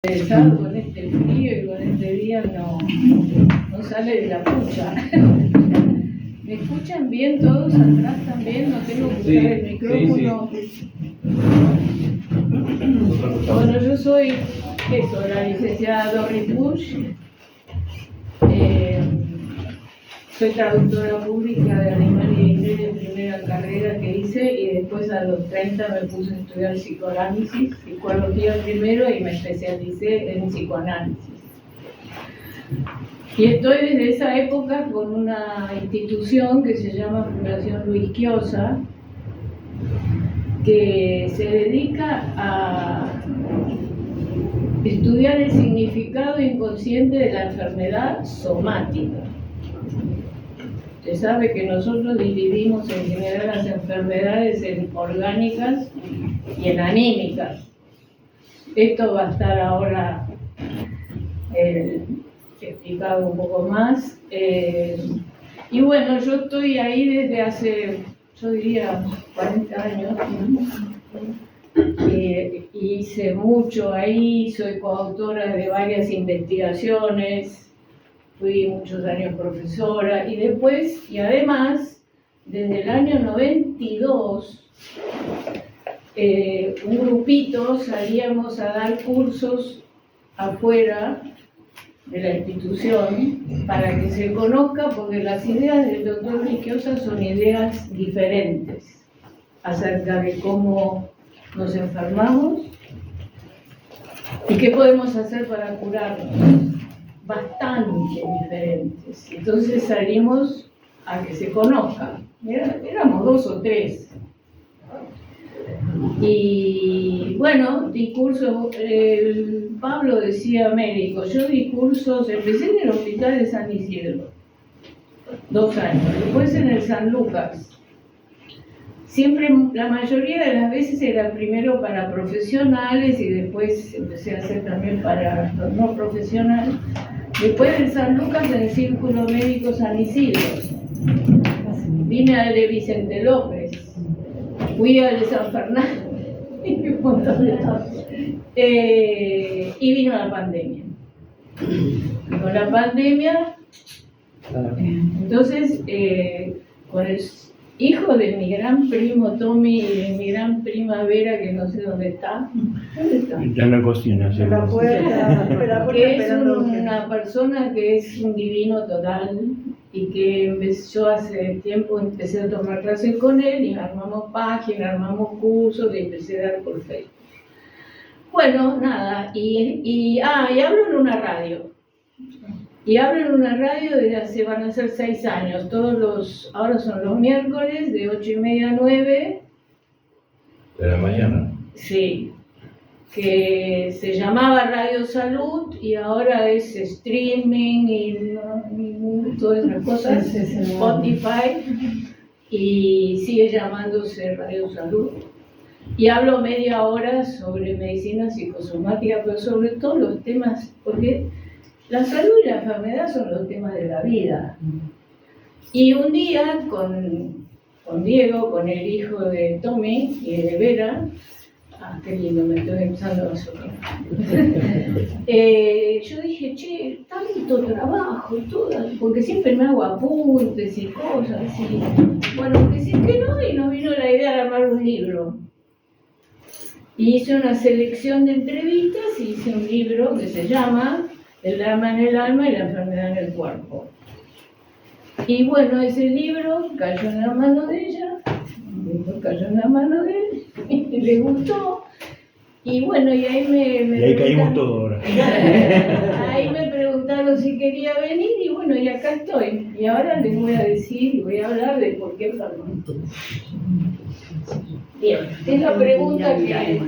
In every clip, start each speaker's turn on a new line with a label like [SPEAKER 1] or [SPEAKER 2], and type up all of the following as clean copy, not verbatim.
[SPEAKER 1] Pesado con este frío y con este día no sale de la pucha. ¿Me escuchan bien todos atrás también? No tengo que usar el micrófono. Sí. Bueno, yo soy la licenciada Doris Bush. Soy traductora pública de alemán y de inglés de primera carrera que hice, y después a los 30 me puse a estudiar psicoanálisis, psicología primero, y me especialicé en psicoanálisis. Y estoy desde esa época con una institución que se llama Fundación Luis Quiosa, que se dedica a estudiar el significado inconsciente de la enfermedad somática. Se sabe que nosotros dividimos en general las enfermedades en orgánicas y en anímicas. Esto va a estar ahora explicado un poco más. Y bueno, yo estoy ahí desde hace, yo diría, 40 años. Hice mucho ahí, soy coautora de varias investigaciones. Fui muchos años profesora y después, y además, desde el año 92, un grupito salíamos a dar cursos afuera de la institución para que se conozca, porque las ideas del doctor Luis Quiosa son ideas diferentes acerca de cómo nos enfermamos y qué podemos hacer para curarnos. Bastante diferentes. Entonces salimos a que se conozcan. Éramos 2 o 3. Y bueno, discursos. Pablo decía médico. Yo discursos. Empecé en el hospital de San Isidro, 2 años. Después en el San Lucas. Siempre, la mayoría de las veces era primero para profesionales y después empecé a hacer también para los no profesionales. Después en San Lucas, en el Círculo Médico San Isidro. Vine al de Vicente López, fui al de San Fernando, y vino la pandemia. Con la pandemia, entonces, con el hijo de mi gran primo Tommy y de mi gran prima Vera, que no sé dónde está. ¿Dónde está?
[SPEAKER 2] Ya en la cocina,
[SPEAKER 1] que es una persona que es un divino total, y que yo hace tiempo empecé a tomar clases con él y armamos páginas, armamos cursos y empecé a dar por Facebook. Bueno, nada, y hablo en una radio. Y hablo en una radio desde van a ser 6 años. Ahora son los miércoles de 8:30 a 9.
[SPEAKER 3] ¿De la mañana?
[SPEAKER 1] Sí. Que se llamaba Radio Salud y ahora es streaming y todas esas cosas, Spotify, y sigue llamándose Radio Salud. Y hablo media hora sobre medicina psicosomática, pero sobre todo los temas, porque la salud y la enfermedad son los temas de la vida. Y un día con Diego, con el hijo de Tommy y de Vera, qué lindo, me estoy empezando a soñar. Yo dije, che, tanto trabajo y todo, porque siempre me hago apuntes y cosas. Y, bueno, decir que no, y nos vino la idea de armar un libro. Y hice una selección de entrevistas y hice un libro que se llama El drama en el alma y la enfermedad en el cuerpo. Y bueno, ese libro cayó en la mano de ella, cayó en la mano de él, y le gustó. Y bueno, y ahí
[SPEAKER 2] y ahí caímos todos ahora.
[SPEAKER 1] Ahí me preguntaron si quería venir, y bueno, y acá estoy. Y ahora les voy a decir y voy a hablar de por qué enfermo. Bien, es la pregunta que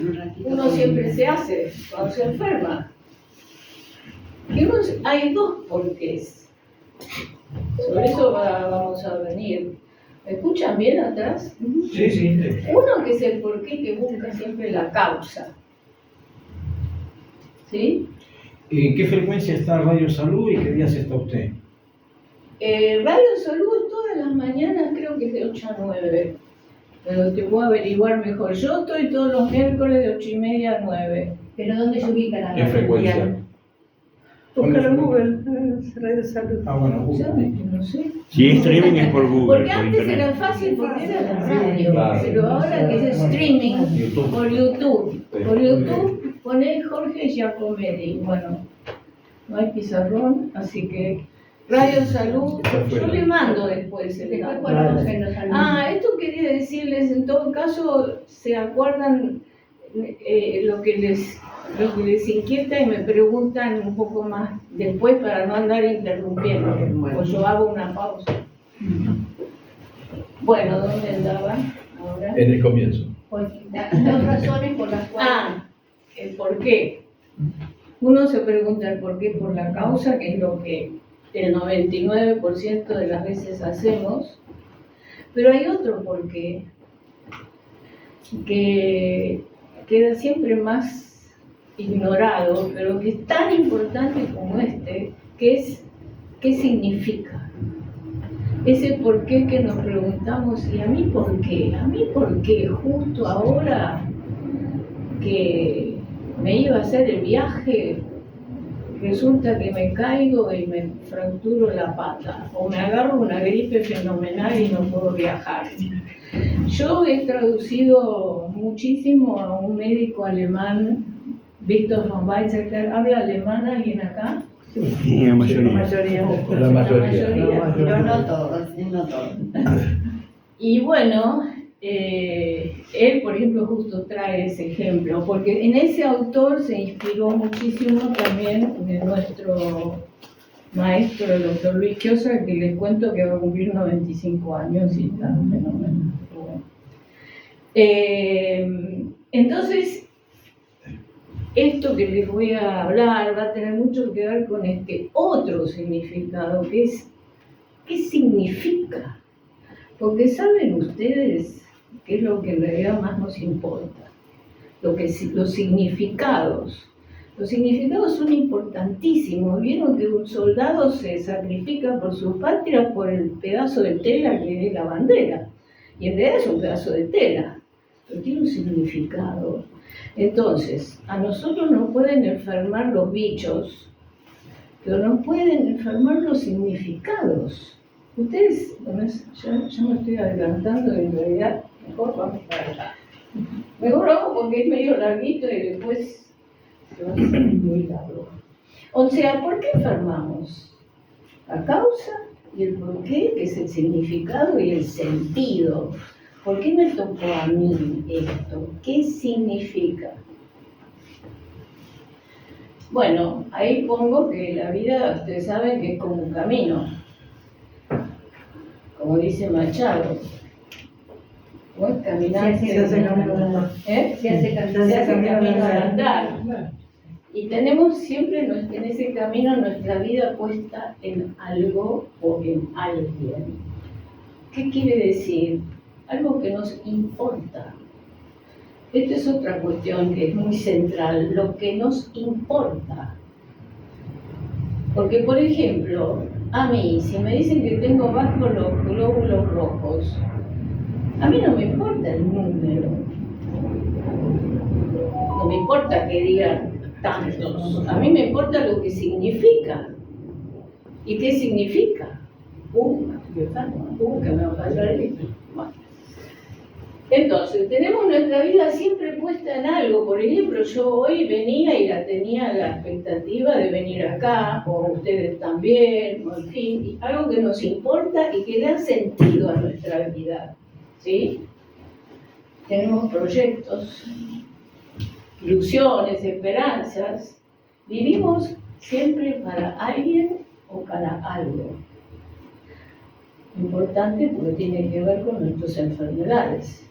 [SPEAKER 1] uno siempre se hace cuando se enferma. Hay 2 porqués. Sobre eso vamos a venir. ¿Me escuchan bien atrás?
[SPEAKER 3] Sí, sí.
[SPEAKER 1] Uno que es el porqué, que busca siempre la causa. ¿Sí?
[SPEAKER 2] ¿En qué frecuencia está Radio Salud y qué días está usted?
[SPEAKER 1] Radio Salud todas las mañanas, creo que es de 8 a 9. Pero te puedo averiguar mejor. Yo estoy todos los miércoles de 8:30 a 9.
[SPEAKER 4] ¿Pero dónde se ubica la
[SPEAKER 3] ¿Qué frecuencia?
[SPEAKER 1] Buscar Google, Radio Salud.
[SPEAKER 2] Ah, bueno, Google.
[SPEAKER 1] No sé.
[SPEAKER 5] Si es streaming es por Google,
[SPEAKER 1] Porque
[SPEAKER 5] por
[SPEAKER 1] antes
[SPEAKER 5] internet.
[SPEAKER 1] era fácil porque era la radio,
[SPEAKER 3] Claro.
[SPEAKER 1] pero ahora que es streaming
[SPEAKER 3] YouTube.
[SPEAKER 1] por YouTube.
[SPEAKER 3] Sí.
[SPEAKER 1] Por YouTube poné Jorge Giacomelli. Bueno, no hay pizarrón, así que Radio Salud, yo le mando después el
[SPEAKER 4] Después
[SPEAKER 1] dato.
[SPEAKER 4] ponemos en los anuncios.
[SPEAKER 1] Esto quería decirles, en todo caso, se acuerdan lo que les inquieta y me preguntan un poco más después para no andar interrumpiendo, o yo hago una pausa. Bueno, ¿dónde andaba ahora?
[SPEAKER 3] En el comienzo.
[SPEAKER 4] Las razones por las cuales...
[SPEAKER 1] El por qué. Uno se pregunta el por qué por la causa, que es lo que el 99% de las veces hacemos, pero hay otro por qué que queda siempre más ignorado, pero que es tan importante como este, que es ¿qué significa? Ese por qué que nos preguntamos, ¿y a mí por qué? ¿A mí por qué? Justo ahora que me iba a hacer el viaje, resulta que me caigo y me fracturo la pata, o me agarro una gripe fenomenal y no puedo viajar. Yo he traducido muchísimo a un médico alemán, Victor von Weizsäcker. ¿Habla alemán alguien acá?
[SPEAKER 5] Sí, la mayoría.
[SPEAKER 3] La mayoría.
[SPEAKER 4] Pero no todos, no todos.
[SPEAKER 1] Y bueno, él, por ejemplo, justo trae ese ejemplo, porque en ese autor se inspiró muchísimo también de nuestro maestro, el doctor Luis Chiosa, que les cuento que va a cumplir 95 años y está fenomenal. Bueno. Entonces, esto que les voy a hablar va a tener mucho que ver con este otro significado, que es, ¿qué significa? Porque saben ustedes qué es lo que en realidad más nos importa, los significados. Los significados son importantísimos. Vieron que un soldado se sacrifica por su patria por el pedazo de tela que es la bandera. Y en realidad es un pedazo de tela, pero tiene un significado. Entonces, a nosotros nos pueden enfermar los bichos, pero nos pueden enfermar los significados. Ustedes, bueno, ya me estoy adelantando y en realidad mejor vamos para allá. Mejor vamos porque es medio larguito y después se va a hacer muy largo. O sea, ¿por qué enfermamos? La causa y el por qué, que es el significado y el sentido. ¿Por qué me tocó a mí esto? ¿Qué significa? Bueno, ahí pongo que la vida, ustedes saben que es como un camino, como dice Machado. ¿Cómo es caminar?
[SPEAKER 4] Se hace camino al andar.
[SPEAKER 1] Se hace camino al andar. Y tenemos siempre en ese camino nuestra vida puesta en algo o en alguien. ¿Qué quiere decir? Algo que nos importa. Esta es otra cuestión que es muy central, lo que nos importa. Porque, por ejemplo, a mí, si me dicen que tengo bajo los glóbulos rojos, a mí no me importa el número. No me importa que digan tantos. A mí me importa lo que significa. ¿Y qué significa? Que me va a pasar esto. Bueno. Entonces, tenemos nuestra vida siempre puesta en algo. Por ejemplo, yo hoy venía y tenía la expectativa de venir acá, o ustedes también, o en fin, y algo que nos importa y que da sentido a nuestra vida, ¿sí? Tenemos proyectos, ilusiones, esperanzas. Vivimos siempre para alguien o para algo. Importante porque tiene que ver con nuestras enfermedades.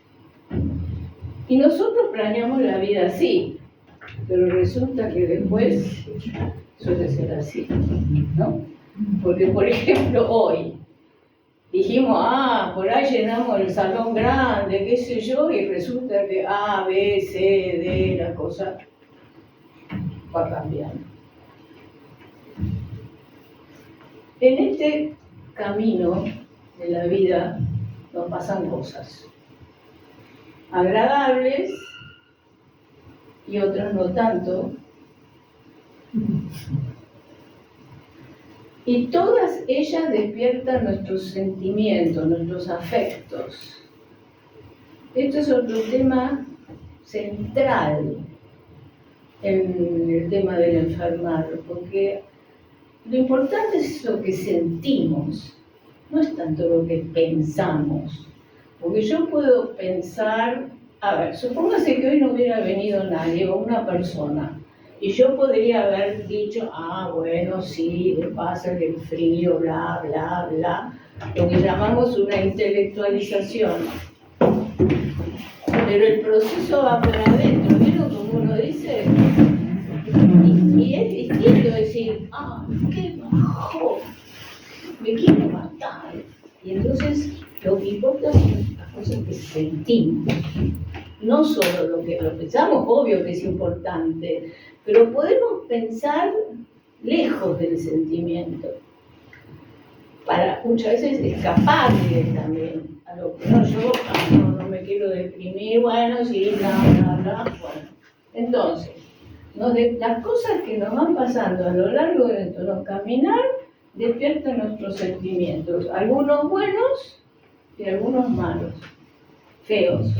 [SPEAKER 1] Y nosotros planeamos la vida así, pero resulta que después suele ser así, ¿no? Porque, por ejemplo, hoy dijimos, por ahí llenamos el salón grande, qué sé yo, y resulta que A, B, C, D, la cosa va cambiando. En este camino de la vida nos pasan cosas agradables y otras no tanto. Y todas ellas despiertan nuestros sentimientos, nuestros afectos. Esto es otro tema central en el tema del enfermar, porque lo importante es lo que sentimos, no es tanto lo que pensamos. Porque yo puedo pensar, a ver, supóngase que hoy no hubiera venido nadie o una persona, y yo podría haber dicho, bueno, sí, le pasa el frío, bla, bla, bla, lo que llamamos una intelectualización. Pero el proceso va para adentro, ¿vieron como uno dice? Y es distinto decir, qué bajón, me quiero matar. Y entonces lo que importa son las cosas que sentimos, no solo lo que lo pensamos, obvio que es importante, pero podemos pensar lejos del sentimiento, para muchas veces escapar también a lo que yo no me quiero deprimir, bueno, sí, bla, bla, bla, bueno. Entonces, las cosas que nos van pasando a lo largo de nuestro caminar despiertan nuestros sentimientos, algunos buenos y algunos malos, feos.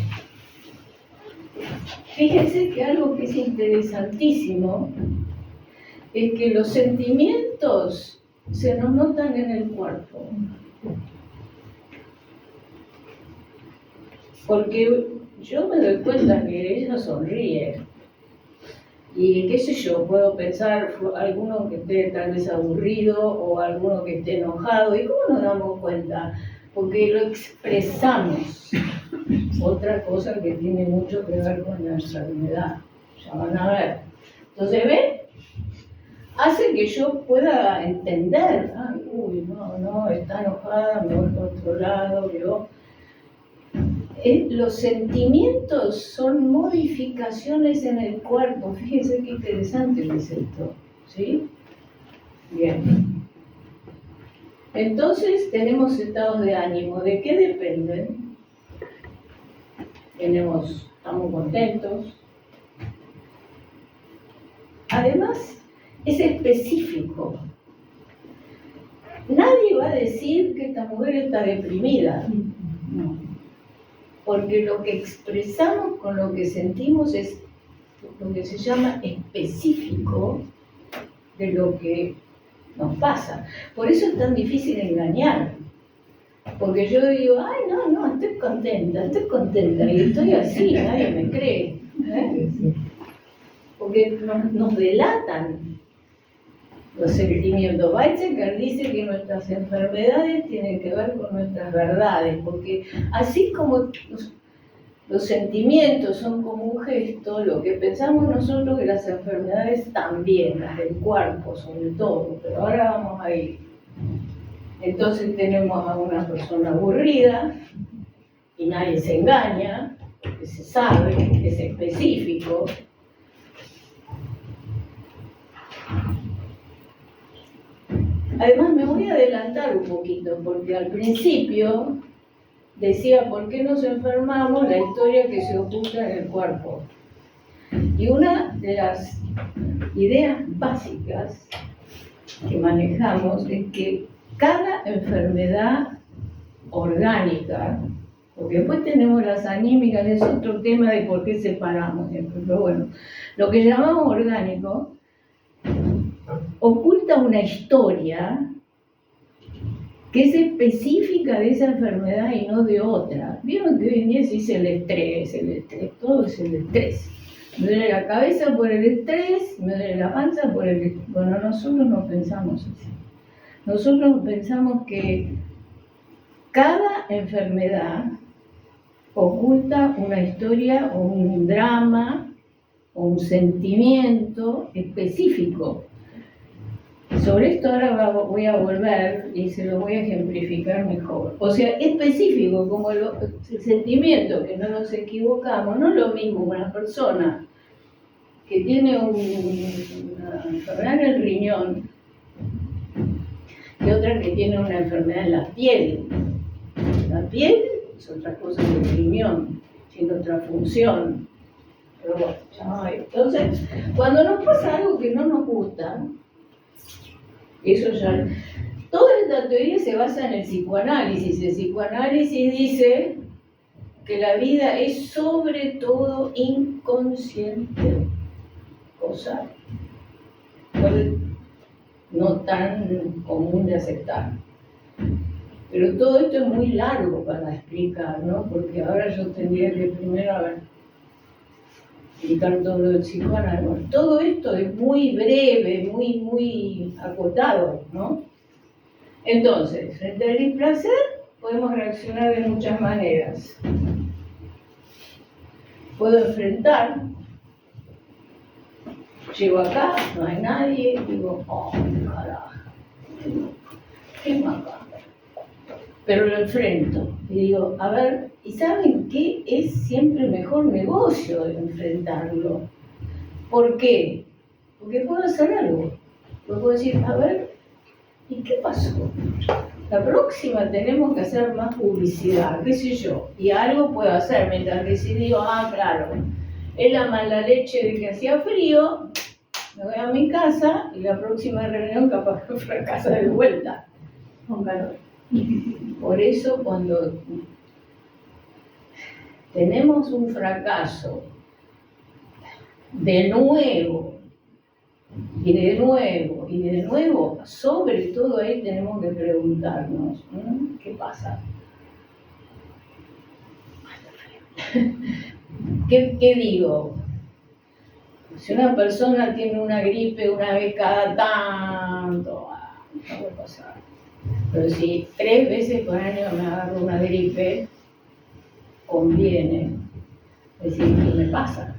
[SPEAKER 1] Fíjense que algo que es interesantísimo es que los sentimientos se nos notan en el cuerpo. Porque yo me doy cuenta que ella sonríe. Y qué sé yo, puedo pensar alguno que esté tal vez aburrido o alguno que esté enojado. ¿Y cómo nos damos cuenta? Porque lo expresamos. Otra cosa que tiene mucho que ver con la enfermedad. Ya van a ver. Entonces, ¿ven? Hace que yo pueda entender. No, está enojada, me voy por otro lado, los sentimientos son modificaciones en el cuerpo. Fíjense qué interesante es esto, ¿sí? Bien. Entonces tenemos estados de ánimo. ¿De qué dependen? Estamos contentos. Además, es específico. Nadie va a decir que esta mujer está deprimida. No. Porque lo que expresamos con lo que sentimos es lo que se llama específico de lo que nos pasa. Por eso es tan difícil engañar. Porque yo digo, no, estoy contenta, y estoy así, nadie me cree. Porque nos delatan los sentimientos. Weizsäcker dice que nuestras enfermedades tienen que ver con nuestras verdades, porque así como los sentimientos son como un gesto, lo que pensamos nosotros que las enfermedades también, las del cuerpo sobre todo, pero ahora vamos a ir. Entonces tenemos a una persona aburrida y nadie se engaña, porque se sabe, es específico. Además me voy a adelantar un poquito, porque al principio decía, ¿por qué nos enfermamos? La historia que se oculta en el cuerpo. Y una de las ideas básicas que manejamos es que cada enfermedad orgánica, porque después tenemos las anímicas, es otro tema de por qué separamos, pero bueno, lo que llamamos orgánico oculta una historia que es específica de esa enfermedad y no de otra. Vieron que hoy en día se dice el estrés, todo es el estrés. Me duele la cabeza por el estrés, me duele la panza por el estrés. Bueno, nosotros no pensamos así. Nosotros pensamos que cada enfermedad oculta una historia o un drama o un sentimiento específico. Sobre esto ahora voy a volver y se lo voy a ejemplificar mejor. O sea, específico, como el sentimiento, que no nos equivocamos, no es lo mismo una persona que tiene una enfermedad en el riñón y otra que tiene una enfermedad en la piel. La piel es otra cosa que el riñón, tiene otra función. Pero bueno, ya, entonces, cuando nos pasa algo que no nos gusta, eso ya... Toda esta teoría se basa en el psicoanálisis. El psicoanálisis dice que la vida es sobre todo inconsciente, cosa no tan común de aceptar. Pero todo esto es muy largo para explicar, ¿no? Porque ahora yo tendría que primero explicar todo lo del psicoanálisis. Todo esto es muy breve, muy acotado, ¿no? Entonces, frente al displacer podemos reaccionar de muchas maneras. Puedo enfrentar, llego acá, no hay nadie, digo, oh, carajo, qué macabro. Pero lo enfrento y digo, a ver, ¿y saben qué es siempre el mejor negocio de enfrentarlo? ¿Por qué? Porque puedo hacer algo. Puedo decir, a ver, ¿y qué pasó? La próxima tenemos que hacer más publicidad, qué sé yo, y algo puedo hacer, mientras que si digo, ah, claro, es la mala leche de que hacía frío, me voy a mi casa y la próxima reunión capaz que fracasa de vuelta, con calor. Por eso cuando tenemos un fracaso, de nuevo, y de nuevo, y de nuevo, sobre todo ahí tenemos que preguntarnos, ¿qué pasa? ¿Qué digo? Si una persona tiene una gripe una vez cada tanto, no puede pasar. Pero si 3 veces por año me agarro una gripe, conviene decir, ¿qué me pasa?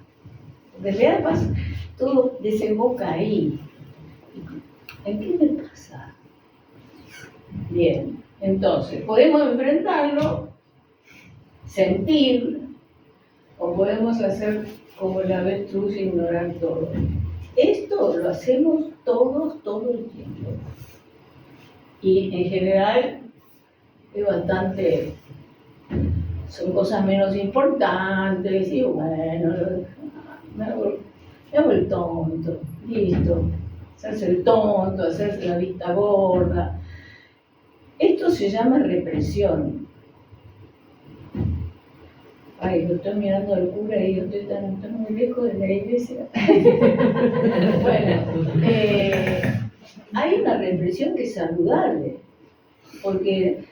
[SPEAKER 1] Porque en realidad pasa, todo desemboca ahí. ¿En qué me pasa? Bien, entonces, podemos enfrentarlo, sentir, o podemos hacer como el avestruz, ignorar todo. Esto lo hacemos todos, todo el tiempo. Y en general es bastante, son cosas menos importantes, y bueno, me hago el tonto, listo. Hacerse el tonto, hacerse la vista gorda. Esto se llama represión. Ay, lo estoy mirando al cura y yo estoy tan muy lejos de la iglesia. Bueno, hay una represión que es saludable, porque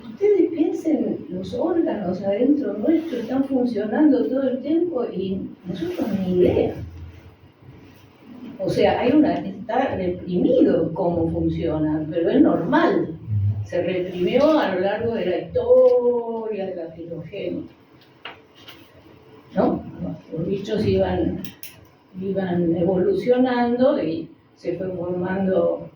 [SPEAKER 1] ustedes piensen, los órganos adentro nuestro están funcionando todo el tiempo y nosotros ni idea. O sea, está reprimido cómo funcionan, pero es normal. Se reprimió a lo largo de la historia de la filogenia, ¿no? Los bichos iban evolucionando y se fue formando.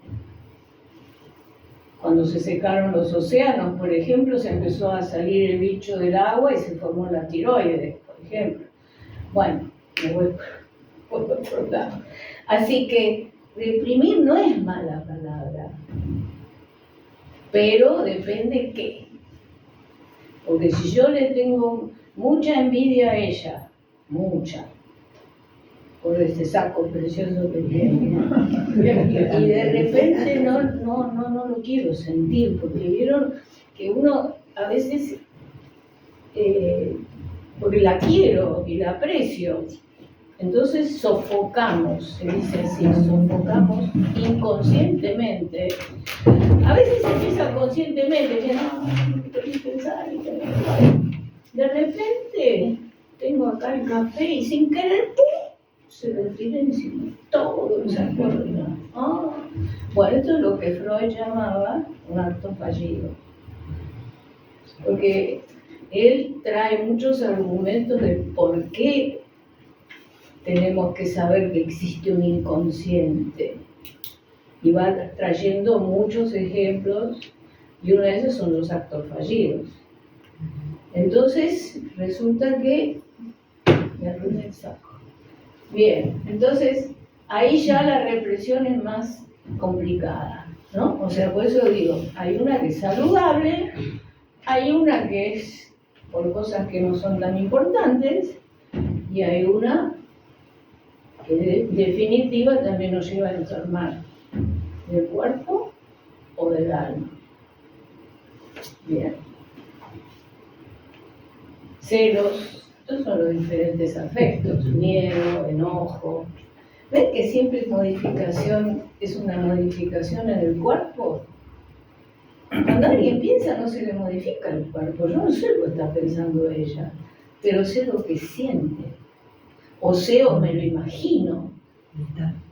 [SPEAKER 1] Cuando se secaron los océanos, por ejemplo, se empezó a salir el bicho del agua y se formó la tiroides, por ejemplo. Bueno, me voy por otro lado. Así que reprimir no es mala palabra, pero depende qué. Porque si yo le tengo mucha envidia a ella, mucha, por ese saco precioso que tiene, y de repente no lo quiero sentir, porque vieron que uno a veces, porque la quiero y la aprecio, entonces sofocamos, se dice así, sofocamos inconscientemente. A veces se empieza conscientemente, que no quería pensar, de repente tengo acá el café y sin querer, ¡pum!, se lo tiré encima, todo se acuerda. Bueno, esto es lo que Freud llamaba un acto fallido, porque él trae muchos argumentos de por qué tenemos que saber que existe un inconsciente. Y va trayendo muchos ejemplos, y uno de esos son los actos fallidos. Entonces, resulta que me arruiné el saco. Bien, entonces, ahí ya la represión es más complicada, ¿no? O sea, por eso digo, hay una que es saludable, hay una que es por cosas que no son tan importantes, y hay una que en definitiva también nos lleva a enfermar del cuerpo o del alma. Bien. Celos, estos son los diferentes afectos, miedo, enojo. ¿Ven que siempre modificación es una modificación en el cuerpo? Cuando alguien piensa no se le modifica el cuerpo, yo no sé lo que está pensando ella, pero sé lo que siente, o sé o me lo imagino.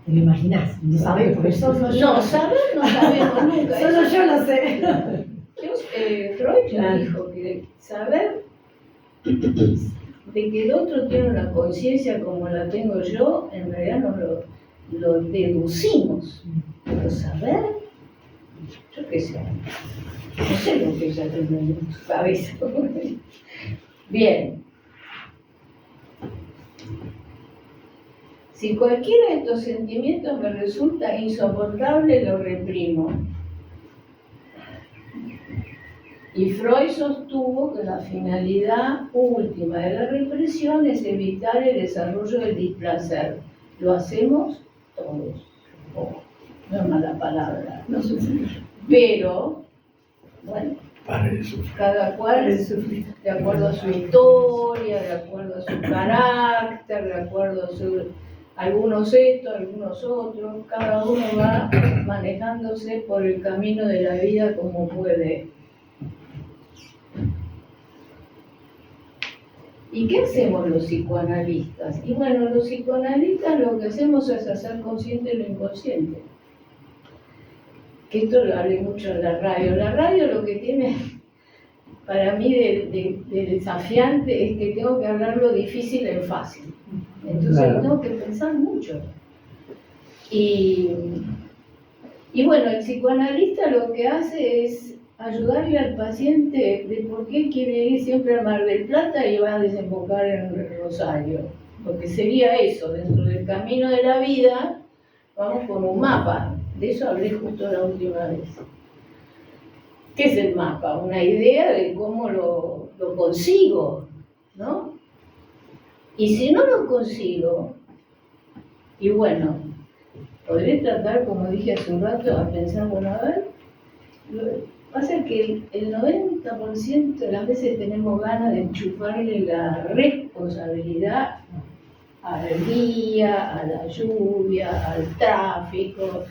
[SPEAKER 6] Te lo imaginás, no sabés, porque solo yo.
[SPEAKER 1] No, saber no sabemos nunca.
[SPEAKER 6] Solo yo lo sé.
[SPEAKER 1] Freud ya dijo que saber de que el otro tiene una conciencia como la tengo yo, en realidad no lo deducimos. Pero saber, yo qué sé, no sé lo que ella tiene en su cabeza. Bien. Si cualquiera de estos sentimientos me resulta insoportable, lo reprimo. Y Freud sostuvo que la finalidad última de la represión es evitar el desarrollo del displacer. Lo hacemos todos. No es mala palabra.
[SPEAKER 6] No sufrir.
[SPEAKER 1] Pero, bueno,
[SPEAKER 3] Para de sufrir.
[SPEAKER 1] cada cual, de acuerdo a su historia, de acuerdo a su carácter, de acuerdo a algunos esto, algunos otros, cada uno va manejándose por el camino de la vida como puede. ¿Y qué hacemos los psicoanalistas? Y bueno, los psicoanalistas lo que hacemos es hacer consciente lo inconsciente. Que esto lo hablé mucho en la radio. La radio lo que tiene para mí de desafiante es que tengo que hablar lo difícil en fácil. Entonces
[SPEAKER 2] Claro.
[SPEAKER 1] tengo que pensar mucho. Y bueno, el psicoanalista lo que hace es ayudarle al paciente de por qué quiere ir siempre a Mar del Plata y va a desembocar en Rosario. Porque sería eso, dentro del camino de la vida, vamos con un mapa. De eso hablé justo la última vez. ¿Qué es el mapa? Una idea de cómo lo consigo, ¿no? Y si no lo consigo, y bueno, podré tratar, como dije hace un rato, a pensar, bueno, a ver, pasa que el 90% de las veces tenemos ganas de enchufarle la responsabilidad al día, a la lluvia, al tráfico,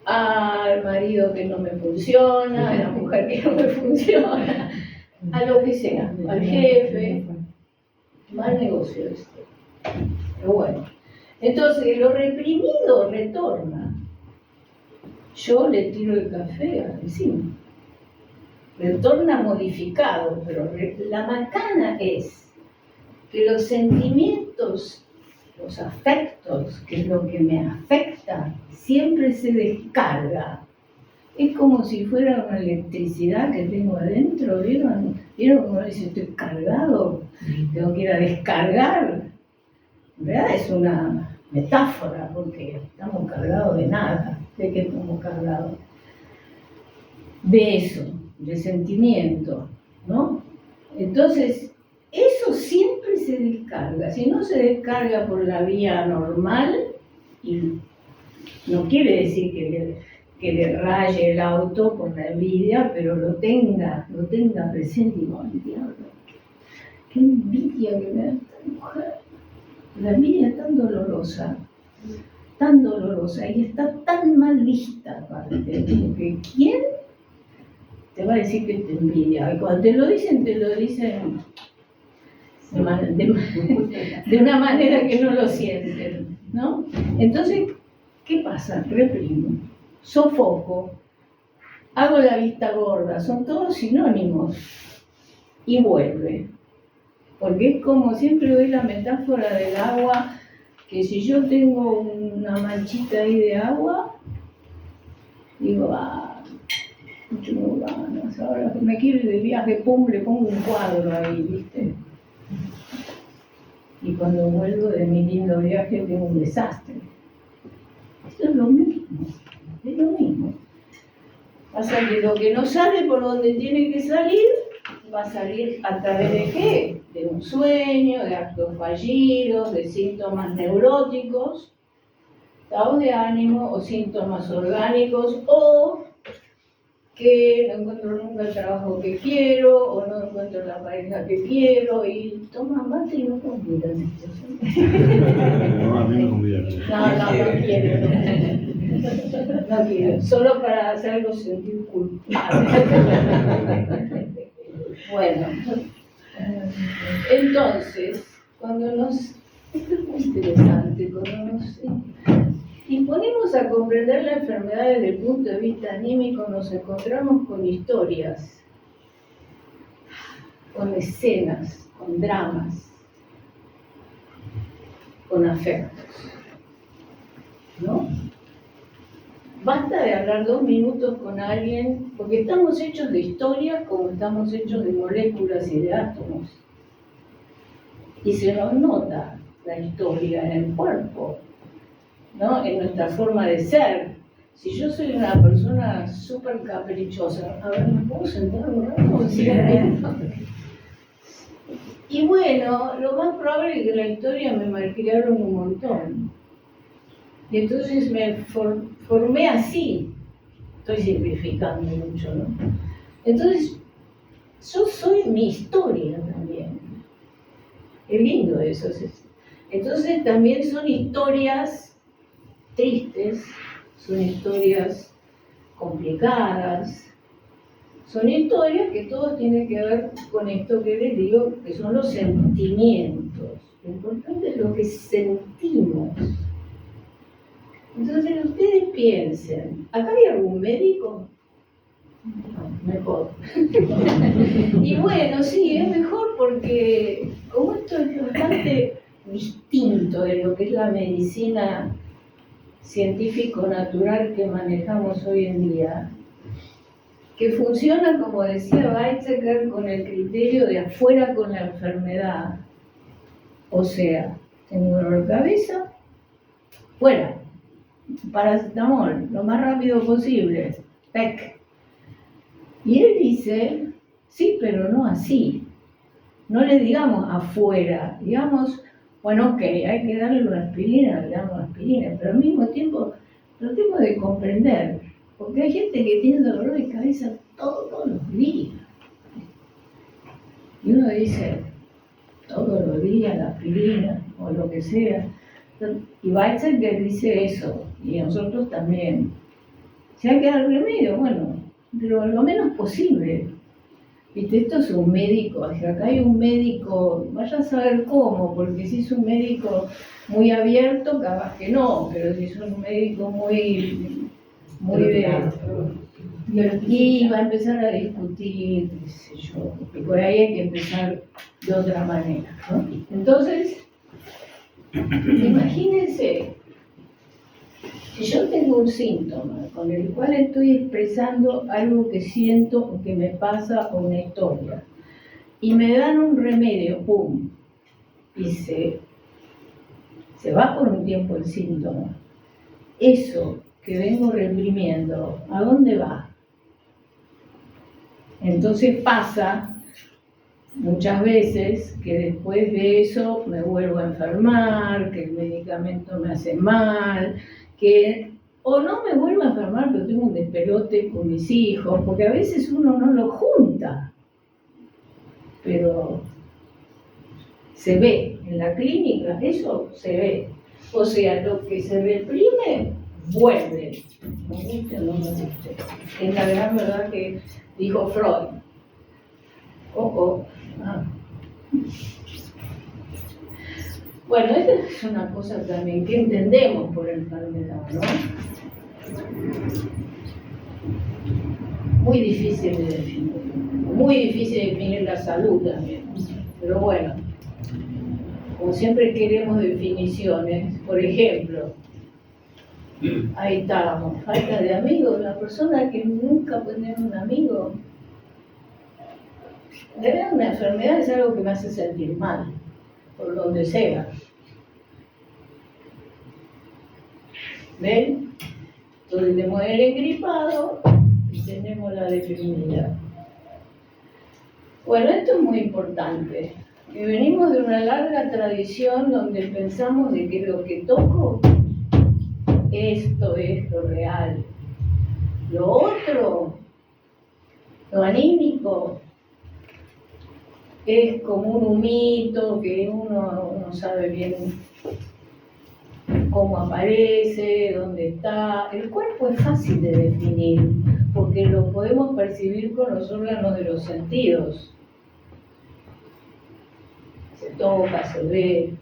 [SPEAKER 1] al marido que no me funciona, a la mujer que no me funciona, a lo que sea, al jefe. Mal negocio este. Pero bueno. Entonces, lo reprimido retorna. Yo le tiro el café al vecino. Retorna modificado, pero la macana es que los sentimientos, los afectos, que es lo que me afecta, siempre se descarga. Es como si fuera una electricidad que tengo adentro, ¿vieron? ¿Vieron cómo dice estoy cargado? Tengo que ir a descargar. En verdad es una metáfora, porque estamos cargados de nada. ¿De qué estamos cargados? De eso, de sentimiento, ¿no? Entonces, eso siempre se descarga. Si no se descarga por la vía normal, y no quiere decir que le raye el auto con la envidia, pero lo tenga presente y digo, ay, diablo, qué envidia que me da esta mujer. La envidia es tan dolorosa, y está tan mal vista aparte, porque ¿quién te va a decir que te envidia? Y cuando te lo dicen de una manera que no lo sienten, ¿no? Entonces, ¿qué pasa? Reprimo, sofoco, hago la vista gorda, son todos sinónimos, y vuelve. Porque es como siempre doy la metáfora del agua, que si yo tengo una manchita ahí de agua, digo, no tengo ganas, ahora que me quiero ir de viaje, pum, le pongo un cuadro ahí, ¿viste? Y cuando vuelvo de mi lindo viaje tengo un desastre. Esto es lo mismo, es lo mismo. Pasa que lo que no sale por donde tiene que salir, va a salir a través de qué? de un sueño, de actos fallidos, de síntomas neuróticos, estados de ánimo o síntomas orgánicos, o que no encuentro nunca el trabajo que quiero, o no encuentro la pareja que quiero, y toman mate y no convidan.
[SPEAKER 5] No, a mí me convidaron.
[SPEAKER 1] No quiero. No quiero, solo para hacerlo sentir culpable. Bueno, entonces, esto es muy interesante, cuando nos disponemos a comprender la enfermedad desde el punto de vista anímico, nos encontramos con historias, con escenas, con dramas, con afectos, ¿no? Basta de hablar 2 minutos con alguien, porque estamos hechos de historias como estamos hechos de moléculas y de átomos. Y se nos nota la historia en el cuerpo, ¿no? En nuestra forma de ser. Si yo soy una persona súper caprichosa, a ver, ¿me puedo sentar un rato? Sí. Y bueno, lo más probable es que la historia me malcriaron un montón. Y entonces me formé así. Estoy simplificando mucho, ¿no? Entonces, yo soy mi historia también. Es lindo eso. Entonces también son historias tristes, son historias complicadas, son historias que todo tiene que ver con esto que les digo, que son los sentimientos. Lo importante es lo que sentimos. Entonces ustedes piensen, ¿acá hay algún médico? No, mejor. Y bueno, sí, es mejor porque como esto es bastante distinto de lo que es la medicina científico-natural que manejamos hoy en día, que funciona, como decía Weizsäcker, con el criterio de afuera con la enfermedad. O sea, tengo dolor de cabeza, fuera, paracetamol, lo más rápido posible, PEC. Y él dice, sí, pero no así. No le digamos afuera, digamos, bueno, ok, hay que darle una aspirina, le damos aspirina, pero al mismo tiempo tratemos de comprender, porque hay gente que tiene dolor de cabeza todos los días. Y uno dice, todos los días la aspirina o lo que sea. Y Weizsäcker dice eso, y nosotros también. Si hay que dar remedio, bueno, pero lo menos posible. ¿Viste? Esto es un médico, acá hay un médico, vaya a saber cómo, porque si es un médico muy abierto, capaz que no, pero si es un médico muy y va a empezar a discutir, qué sé yo, y por ahí hay que empezar de otra manera, ¿no? Entonces, imagínense, si yo tengo un síntoma con el cual estoy expresando algo que siento o que me pasa o una historia, y me dan un remedio, ¡pum!, y se va por un tiempo el síntoma, eso que vengo reprimiendo, ¿a dónde va? Entonces pasa muchas veces que después de eso me vuelvo a enfermar, que el medicamento me hace mal, o no me vuelvo a enfermar, pero tengo un despelote con mis hijos, porque a veces uno no lo junta, pero se ve en la clínica, eso se ve. O sea, lo que se reprime, vuelve. ¿Me gusta o no me gusta? Es la gran verdad que dijo Freud. Bueno, esta es una cosa también que entendemos por enfermedad, ¿no? Muy difícil de definir. Muy difícil de definir la salud también. Pero bueno, como siempre queremos definiciones, por ejemplo, ahí estábamos, falta de amigos, la persona que nunca puede tener un amigo. De verdad, una enfermedad es algo que me hace sentir mal, por donde sea. ¿Ven? Entonces tenemos el engripado y tenemos la deprimida. Bueno, esto es muy importante. que venimos de una larga tradición donde pensamos de que lo que toco, esto es lo real. Lo otro, lo anímico, es como un humito que uno no sabe bien cómo aparece, dónde está. El cuerpo es fácil de definir porque lo podemos percibir con los órganos de los sentidos. Se toca, se ve.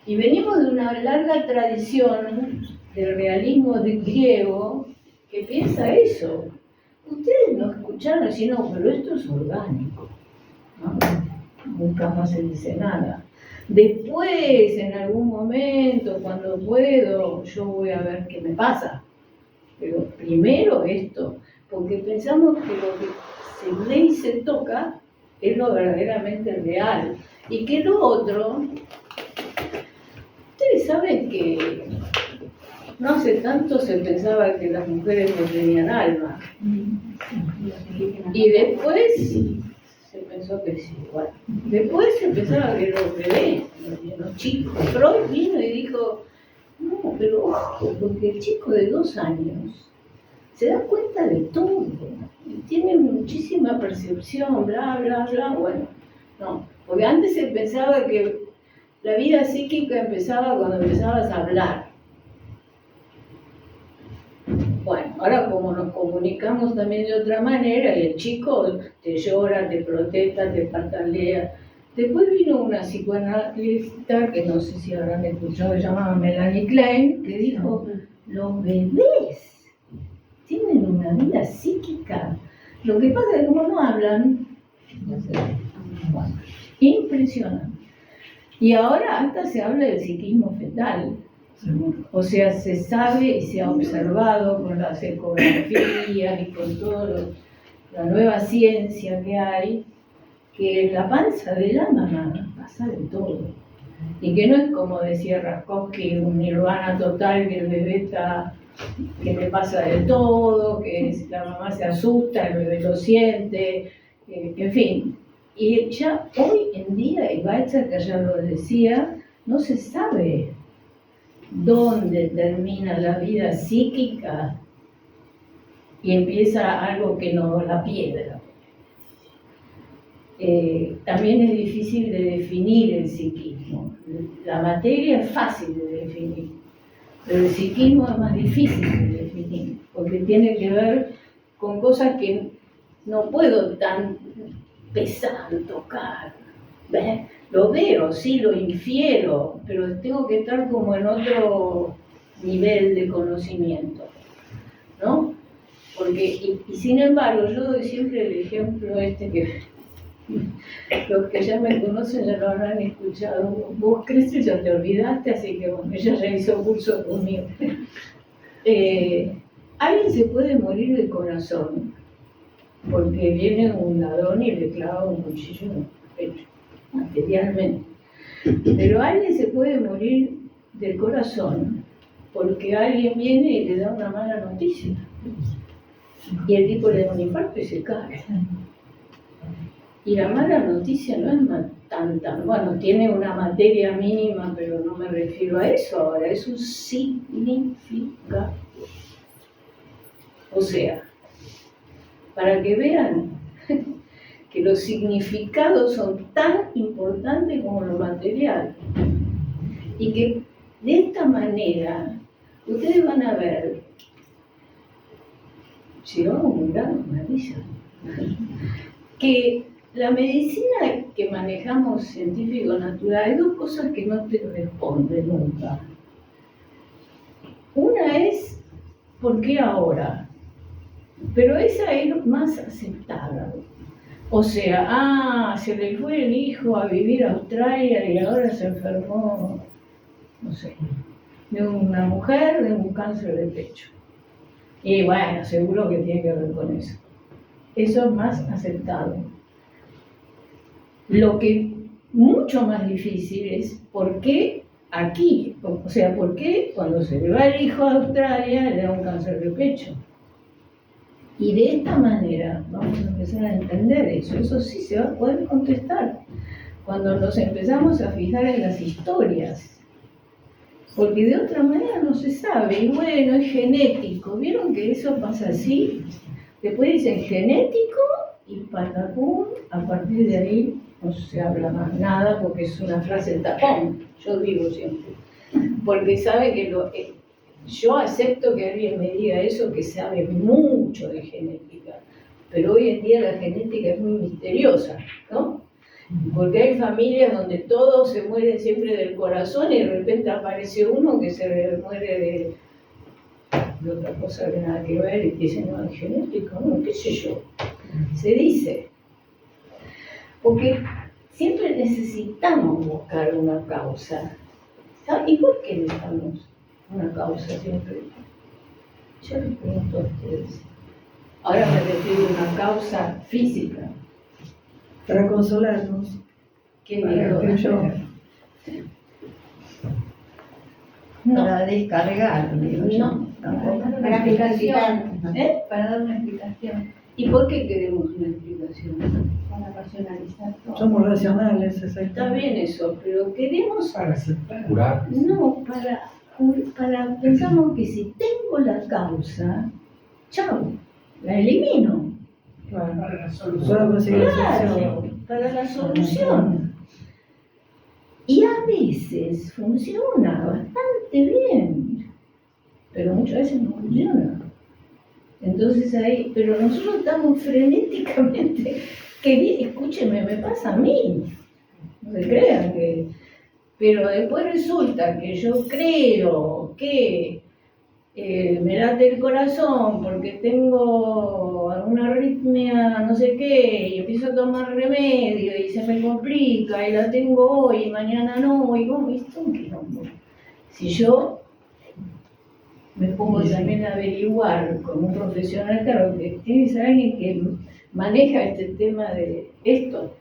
[SPEAKER 1] Y venimos de una larga tradición del realismo griego que piensa eso. Ustedes nos escucharon decir, no, pero esto es orgánico. ¿No? Nunca más se dice nada. Después, en algún momento, cuando puedo, yo voy a ver qué me pasa. Pero primero esto, porque pensamos que lo que se ve y se toca es lo verdaderamente real. Y que lo otro, ustedes saben que no hace tanto se pensaba que las mujeres no tenían alma. Y después se pensó que sí, igual. Después se pensaba que los bebés, los chicos. Freud vino y dijo, no, pero ojo, porque el chico de 2 años se da cuenta de todo. Y tiene muchísima percepción, bla, bla, bla. Bueno, no, porque antes se pensaba que la vida psíquica empezaba cuando empezabas a hablar. Bueno, ahora como nos comunicamos también de otra manera, y el chico te llora, te protesta, te patalea. Después vino una psicoanalista, que no sé si habrán escuchado, se llamaba Melanie Klein, que dijo, los bebés tienen una vida psíquica. Lo que pasa es que como no hablan, bueno, impresionante. Y ahora hasta se habla del psiquismo fetal. O sea, se sabe y se ha observado con las ecografías y con toda la nueva ciencia que hay, que en la panza de la mamá pasa de todo. Y que no es como decía Raskowski, un nirvana total, que el bebé está, que le pasa de todo, que la mamá se asusta, el bebé lo siente, en fin. Y ya hoy en día, y Weizsäcker que ya lo decía, no se sabe dónde termina la vida psíquica y empieza algo que no, la piedra. También es difícil de definir el psiquismo. La materia es fácil de definir, pero el psiquismo es más difícil de definir, porque tiene que ver con cosas que no puedo tan pesar, tocar. ¿Ves? Lo veo, sí, lo infiero, pero tengo que estar como en otro nivel de conocimiento, ¿no? Porque, y sin embargo, yo doy siempre el ejemplo que los que ya me conocen ya lo habrán escuchado. Vos creces, ya te olvidaste, así que bueno, ella ya hizo curso conmigo. Alguien se puede morir de corazón porque viene un ladrón y le clava un cuchillo en el pecho, materialmente. Pero alguien se puede morir del corazón porque alguien viene y le da una mala noticia. Y el tipo le da un infarto y se cae. Y la mala noticia no es tan, bueno, tiene una materia mínima, pero no me refiero a eso ahora, es un significado. O sea, para que vean que los significados son tan importantes como lo material. Y que de esta manera ustedes van a ver, llegamos muy grande, Marisa, que la medicina que manejamos científico-natural hay 2 cosas que no te responden nunca. Una es, ¿por qué ahora? Pero esa es más aceptada. O sea, se le fue el hijo a vivir a Australia y ahora se enfermó, no sé, de una mujer de un cáncer de pecho. Y bueno, seguro que tiene que ver con eso. Eso es más aceptado. Lo que mucho más difícil es por qué aquí, o sea, por qué cuando se le va el hijo a Australia le da un cáncer de pecho. Y de esta manera vamos a empezar a entender eso. Eso sí se va a poder contestar. cuando nos empezamos a fijar en las historias, porque de otra manera no se sabe, y bueno, es genético, ¿vieron que eso pasa así? Después dicen genético y patacún, a partir de ahí no se habla más nada porque es una frase tapón, yo digo siempre, porque sabe que yo acepto que alguien me diga eso, que sabe mucho de genética, pero hoy en día la genética es muy misteriosa, ¿no? Porque hay familias donde todo se muere siempre del corazón y de repente aparece uno que se muere de otra cosa que nada que ver y te dicen, no, es genético, no, qué sé yo. Se dice. Porque siempre necesitamos buscar una causa. ¿Sabe? ¿Y por qué necesitamos una causa siempre? Yo les pregunto a ustedes. Ahora me refiero a una causa física.
[SPEAKER 6] Para consolarnos.
[SPEAKER 1] ¿Qué
[SPEAKER 6] Para
[SPEAKER 1] digo?
[SPEAKER 6] yo.
[SPEAKER 1] No.
[SPEAKER 4] Para descargar, digo yo.
[SPEAKER 1] No.
[SPEAKER 4] Tampoco.
[SPEAKER 1] Para
[SPEAKER 4] Para explicación.
[SPEAKER 1] ¿Eh?
[SPEAKER 4] Para dar una explicación.
[SPEAKER 1] ¿Y por qué queremos una explicación?
[SPEAKER 4] Para racionalizar todo.
[SPEAKER 6] Somos racionales,
[SPEAKER 1] Está
[SPEAKER 6] exactamente.
[SPEAKER 1] bien eso, pero queremos...
[SPEAKER 6] Para aceptar.
[SPEAKER 3] Curar.
[SPEAKER 1] No, para pensamos que si tengo la causa, chao, la elimino.
[SPEAKER 6] Claro, para la solución. Para conseguir la
[SPEAKER 1] Claro,
[SPEAKER 6] solución.
[SPEAKER 1] para la solución. Y a veces funciona bastante bien, pero muchas veces no funciona. Entonces ahí, pero nosotros estamos frenéticamente, escúcheme, me pasa a mí, no se crean que... Pero después resulta que yo creo que me late el corazón porque tengo alguna arritmia, no sé qué, y empiezo a tomar remedio y se me complica y la tengo hoy y mañana no, y cómo esto un quilombo. Si yo me pongo también a averiguar con un profesional, claro, que tiene que ser alguien que maneja este tema de esto,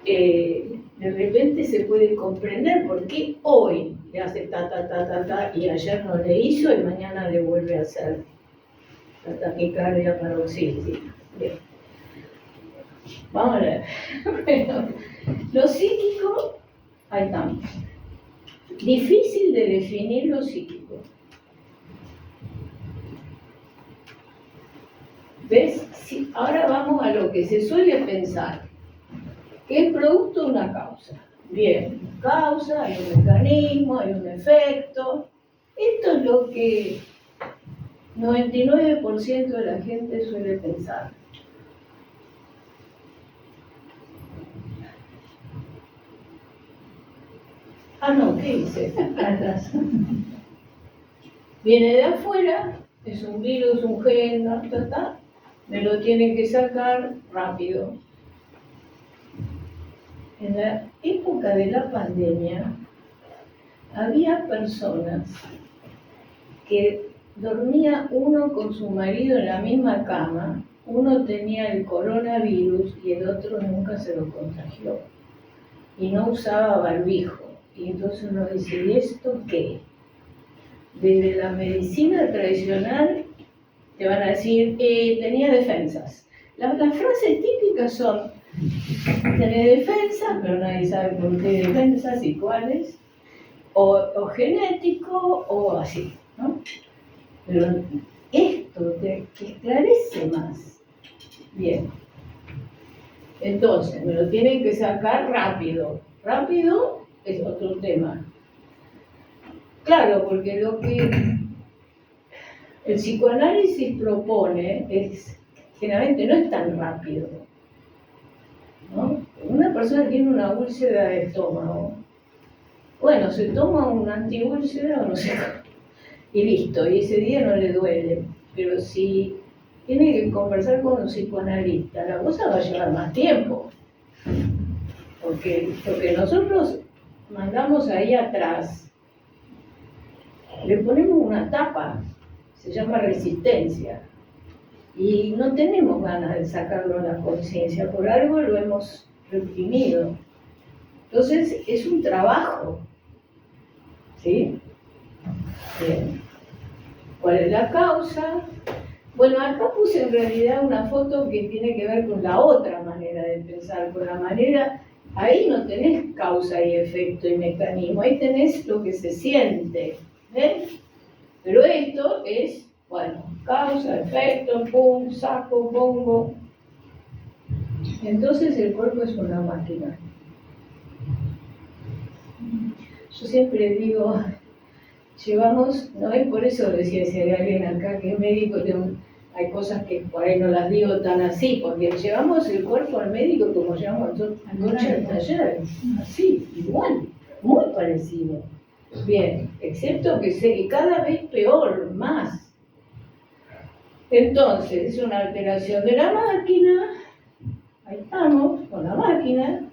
[SPEAKER 1] de repente se puede comprender por qué hoy le hace ta y ayer no le hizo y mañana le vuelve a hacer la taquicardia paroxística. Bien. Vamos a ver. Bueno, lo psíquico, ahí estamos. Difícil de definir lo psíquico. ¿Ves? Sí, ahora vamos a lo que se suele pensar, que es producto de una causa. Bien, causa, hay un mecanismo, hay un efecto. Esto es lo que 99% de la gente suele pensar. Ah, no, ¿qué hice? Atrás. Viene de afuera, es un virus, un gen, me lo tienen que sacar rápido. En la época de la pandemia, había personas que dormía uno con su marido en la misma cama, uno tenía el coronavirus y el otro nunca se lo contagió, y no usaba barbijo. Y entonces uno dice, ¿y esto qué? Desde la medicina tradicional te van a decir, tenía defensas. Las frases típicas son, tener defensas, pero nadie sabe por qué defensas y cuáles, o genético, o así, ¿no? Pero esto te esclarece más. Bien. Entonces, me lo tienen que sacar rápido. Rápido es otro tema. Claro, porque lo que el psicoanálisis propone es, generalmente no es tan rápido, ¿no? Una persona tiene una úlcera de estómago, bueno, se toma un antiúlcera o no sé, y listo, y ese día no le duele. Pero si tiene que conversar con un psicoanalista, la cosa va a llevar más tiempo, porque lo que nosotros mandamos ahí atrás, le ponemos una tapa, se llama resistencia, y no tenemos ganas de sacarlo a la conciencia, por algo lo hemos reprimido. Entonces es un trabajo, ¿sí? Bien. ¿Cuál es la causa? Bueno, acá puse en realidad una foto que tiene que ver con la otra manera de pensar, con la manera, ahí no tenés causa y efecto y mecanismo, ahí tenés lo que se siente, ¿ves? Pero esto es, bueno, causa, efecto, pum, saco, pongo. Entonces el cuerpo es una máquina. Yo siempre digo, llevamos, no es por eso decía si hay alguien acá que es médico, hay cosas que por ahí no las digo tan así, porque llevamos el cuerpo al médico como llevamos al coche al taller, así, igual, muy parecido. Bien, excepto que cada vez peor, más. Entonces, es una alteración de la máquina, ahí estamos, con la máquina.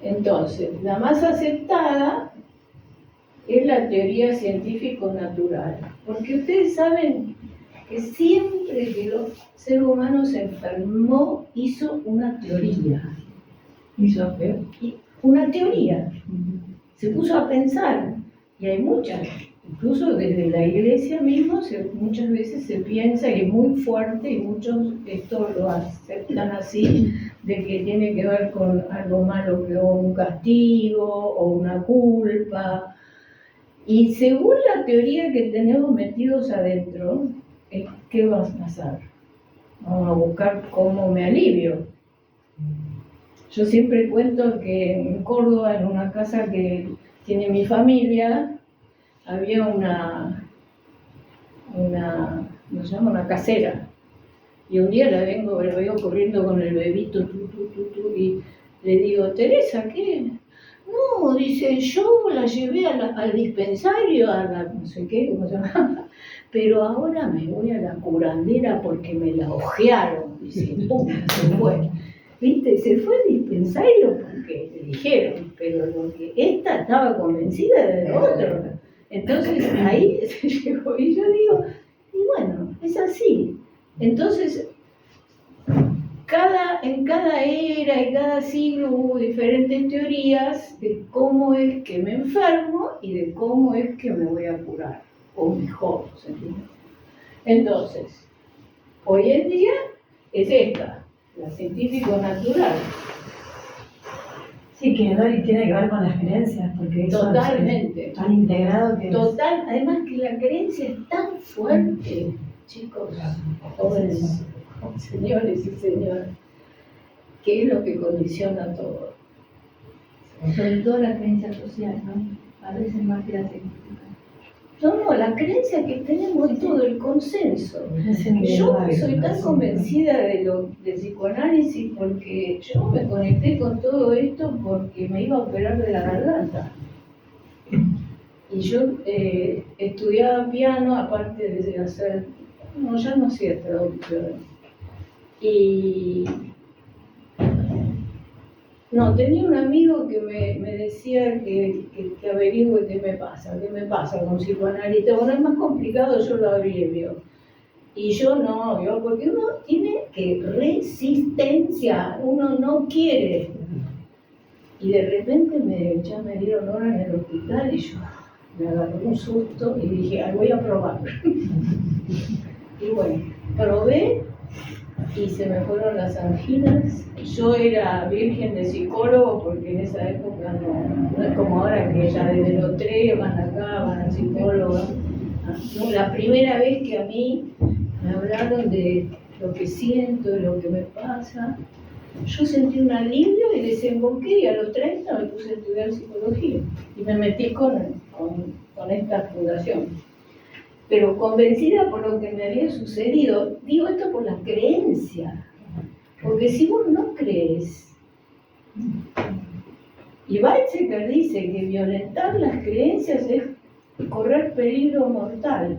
[SPEAKER 1] Entonces, la más aceptada es la teoría científico-natural, porque ustedes saben que siempre que el ser humano se enfermó, hizo una teoría.
[SPEAKER 6] ¿Hizo qué?
[SPEAKER 1] Una teoría. Se puso a pensar, y hay muchas, incluso desde la iglesia mismo muchas veces se piensa, y es muy fuerte, y muchos esto lo aceptan así, de que tiene que ver con algo malo, o un castigo, o una culpa. Y según la teoría que tenemos metidos adentro, ¿qué va a pasar? Vamos a buscar cómo me alivio. Yo siempre cuento que en Córdoba, en una casa que tiene mi familia, había una ¿cómo se llama? Una casera. Y un día la veo corriendo con el bebito, y le digo, Teresa, ¿qué? No, dice, yo la llevé al dispensario, a la no sé qué, ¿cómo se llama? Pero ahora me voy a la curandera porque me la ojearon. Dice, ¡pum! Se fue. ¿Viste? Se fue al dispensario porque le dijeron, pero lo que esta estaba convencida de lo otro. Entonces ahí se llegó, y yo digo, y bueno, es así. Entonces, en cada era y cada siglo hubo diferentes teorías de cómo es que me enfermo y de cómo es que me voy a curar, o mejor, ¿se entiende? Entonces, hoy en día es esta, la científico-natural.
[SPEAKER 6] Sí, que no tiene que ver con las creencias, porque eso
[SPEAKER 1] Totalmente.
[SPEAKER 6] es tan integrado que
[SPEAKER 1] Total, además que la creencia es tan fuerte, chicos, jóvenes, señores y señoras, que es lo que condiciona todo.
[SPEAKER 4] Sobre todo la creencia social, ¿no? A veces más que la científica.
[SPEAKER 1] No, la creencia que tenemos es todo el consenso. Yo soy tan convencida del psicoanálisis porque yo me conecté con todo esto porque me iba a operar de la garganta. Y yo estudiaba piano, aparte de hacer, no, ya no hacía traducción. Y no, tenía un amigo que me decía que averigüe qué me pasa con psicoanalista. Bueno, es más complicado, yo lo abrevio. Y yo no, porque uno tiene que resistencia, uno no quiere. Y de repente ya me dieron hora en el hospital y yo me agarré un susto y dije, voy a probar. Y bueno, probé y se me fueron las anginas. Yo era virgen de psicólogo porque en esa época no es como ahora que ya desde los 3 van acá, van al psicólogo. No, la primera vez que a mí me hablaron de lo que siento, de lo que me pasa, yo sentí un alivio y desemboqué y a los 30 me puse a estudiar psicología y me metí con esta fundación. Pero convencida por lo que me había sucedido, digo esto por la creencia, porque si vos no crees, y Weizsäcker dice que violentar las creencias es correr peligro mortal.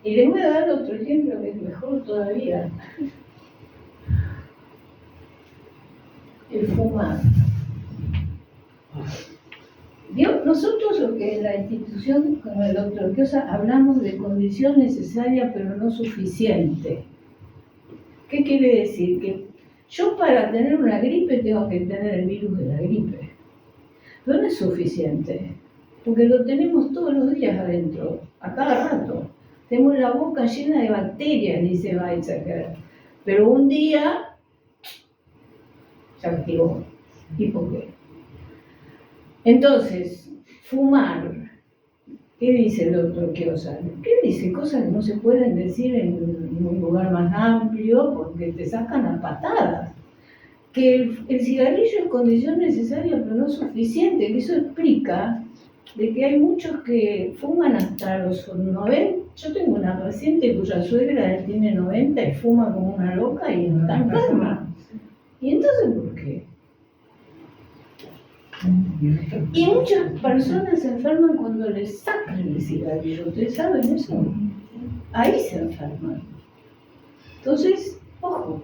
[SPEAKER 1] Y les voy a dar otro ejemplo que es mejor todavía. El fumar. Nosotros lo que en la institución con el doctor Quiosa hablamos de condición necesaria pero no suficiente. ¿Qué quiere decir? Que yo para tener una gripe tengo que tener el virus de la gripe. Pero no es suficiente, porque lo tenemos todos los días adentro, a cada rato. Tenemos la boca llena de bacterias, dice Weizsäcker. Pero un día se activó. ¿Y por qué? Entonces, fumar. ¿Qué dice el doctor Kiyosaki? ¿Qué dice? Cosas que no se pueden decir en un lugar más amplio porque te sacan a patadas. Que el cigarrillo es condición necesaria pero no suficiente, que eso explica de que hay muchos que fuman hasta los 90. Yo tengo una paciente cuya suegra tiene 90 y fuma como una loca y está enferma. ¿Y entonces por qué? Y muchas personas se enferman cuando les sacan el cigarrillo. ¿Ustedes saben eso? Ahí se enferman. Entonces, ojo,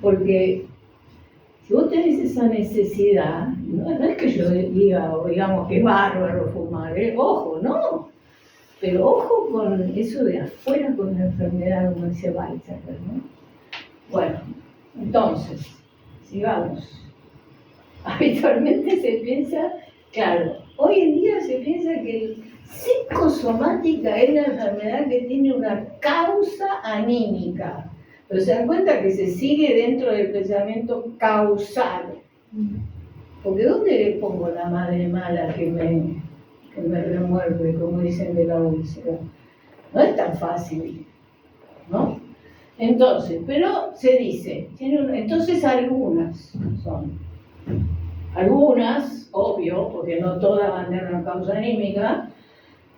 [SPEAKER 1] porque si vos tenés esa necesidad, no es que yo diga o digamos que es bárbaro fumar, ojo, no. Pero ojo con eso de afuera con la enfermedad, como dice Weizsäcker, ¿no? Bueno, entonces, sigamos. Habitualmente se piensa, claro, hoy en día se piensa que el psicosomática es la enfermedad que tiene una causa anímica. Pero se dan cuenta que se sigue dentro del pensamiento causal. Porque ¿dónde le pongo la madre mala que me remuerde, como dicen de la úlcera? No es tan fácil, ¿no? Entonces, pero se dice, entonces algunas son. Algunas, obvio, porque no todas van a tener una causa anímica,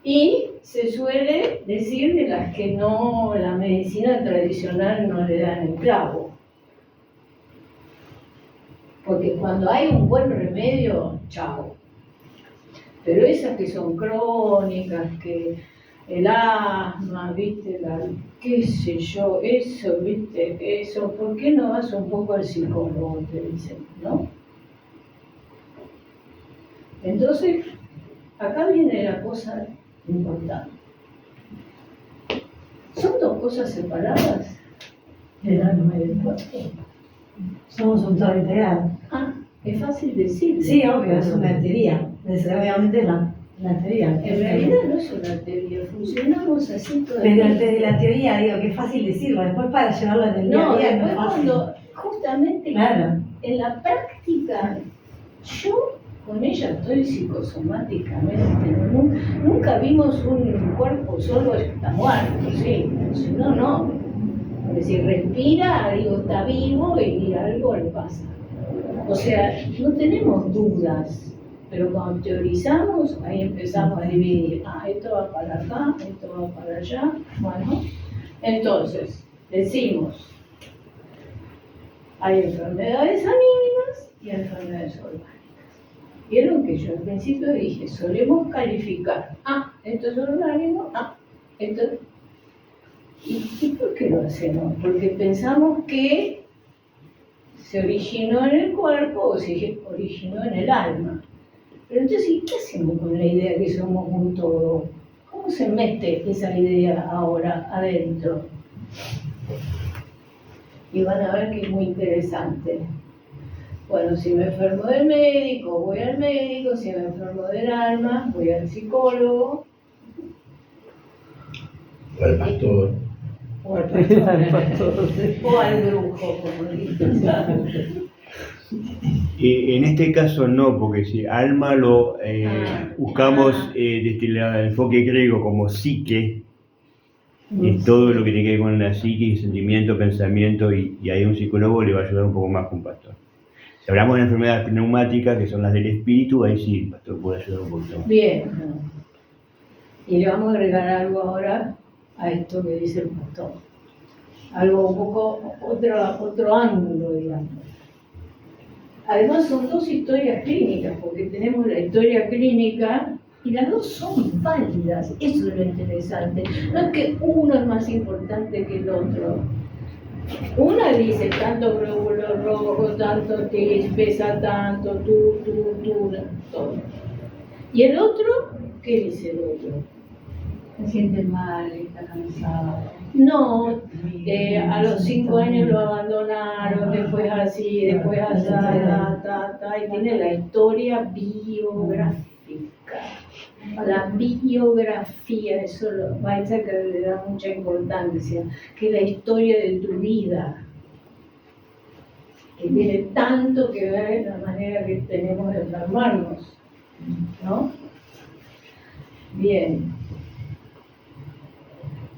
[SPEAKER 1] y se suele decir de las que no, la medicina tradicional no le dan el clavo. Porque cuando hay un buen remedio, chao. Pero esas que son crónicas, que el asma, viste, qué sé yo, eso, viste, eso, ¿por qué no vas un poco al psicólogo? Te dicen, ¿no? Entonces, acá viene la cosa importante. ¿Son dos cosas separadas? El alma y el cuerpo.
[SPEAKER 6] Somos un todo integrado.
[SPEAKER 1] Ah, es fácil decir.
[SPEAKER 6] Sí, obvio, es una teoría. Obviamente es la teoría.
[SPEAKER 1] En realidad no es una teoría, funcionamos así todo el
[SPEAKER 6] Pero
[SPEAKER 1] tiempo.
[SPEAKER 6] desde la teoría digo que es fácil decirlo, después para llevarlo en el día
[SPEAKER 1] No,
[SPEAKER 6] a día no
[SPEAKER 1] después
[SPEAKER 6] es fácil.
[SPEAKER 1] cuando, justamente
[SPEAKER 6] Claro.
[SPEAKER 1] en la práctica, yo con ella estoy psicosomáticamente, nunca vimos un cuerpo solo está muerto, sí, no. Porque si respira, digo, está vivo y algo le pasa. O sea, no tenemos dudas, pero cuando teorizamos, ahí empezamos a dividir. Esto va para acá, esto va para allá. Bueno, entonces, decimos, hay enfermedades anímicas y enfermedades orgánicas. Vieron que yo al principio dije, solemos calificar, esto es orgánico, esto es... ¿Y por qué lo hacemos? Porque pensamos que se originó en el cuerpo o se originó en el alma. Pero entonces, ¿y qué hacemos con la idea que somos un todo? ¿Cómo se mete esa idea ahora adentro? Y van a ver que es muy interesante. Bueno, si me enfermo del médico, voy al médico, si me enfermo del alma, voy al psicólogo.
[SPEAKER 3] O al pastor.
[SPEAKER 1] O al pastor. O al brujo, como dicen.
[SPEAKER 5] En este caso no, porque si alma lo buscamos desde el enfoque griego como psique, es todo lo que tiene que ver con la psique, sentimiento, pensamiento, y ahí un psicólogo le va a ayudar un poco más que un pastor. Si hablamos de enfermedades neumáticas, que son las del espíritu, ahí sí el pastor puede ayudar un poquito más.
[SPEAKER 1] Bien. Y le vamos a agregar algo ahora a esto que dice el pastor. Algo un poco, otro ángulo, digamos. Además son dos historias clínicas, porque tenemos la historia clínica y las dos son válidas. Eso es lo interesante. No es que uno es más importante que el otro. Una dice tanto glóbulo rojo, tanto TIS, pesa tanto, tú, todo. Y el otro, ¿qué dice el otro?
[SPEAKER 4] Se siente mal, está cansado.
[SPEAKER 1] No, a los 5 años lo abandonaron, después así, después así, y tiene la historia biográfica. La biografía, eso lo Weizsäcker le da mucha importancia, que es la historia de tu vida, que tiene tanto que ver en la manera que tenemos de enfermarnos, ¿no? Bien.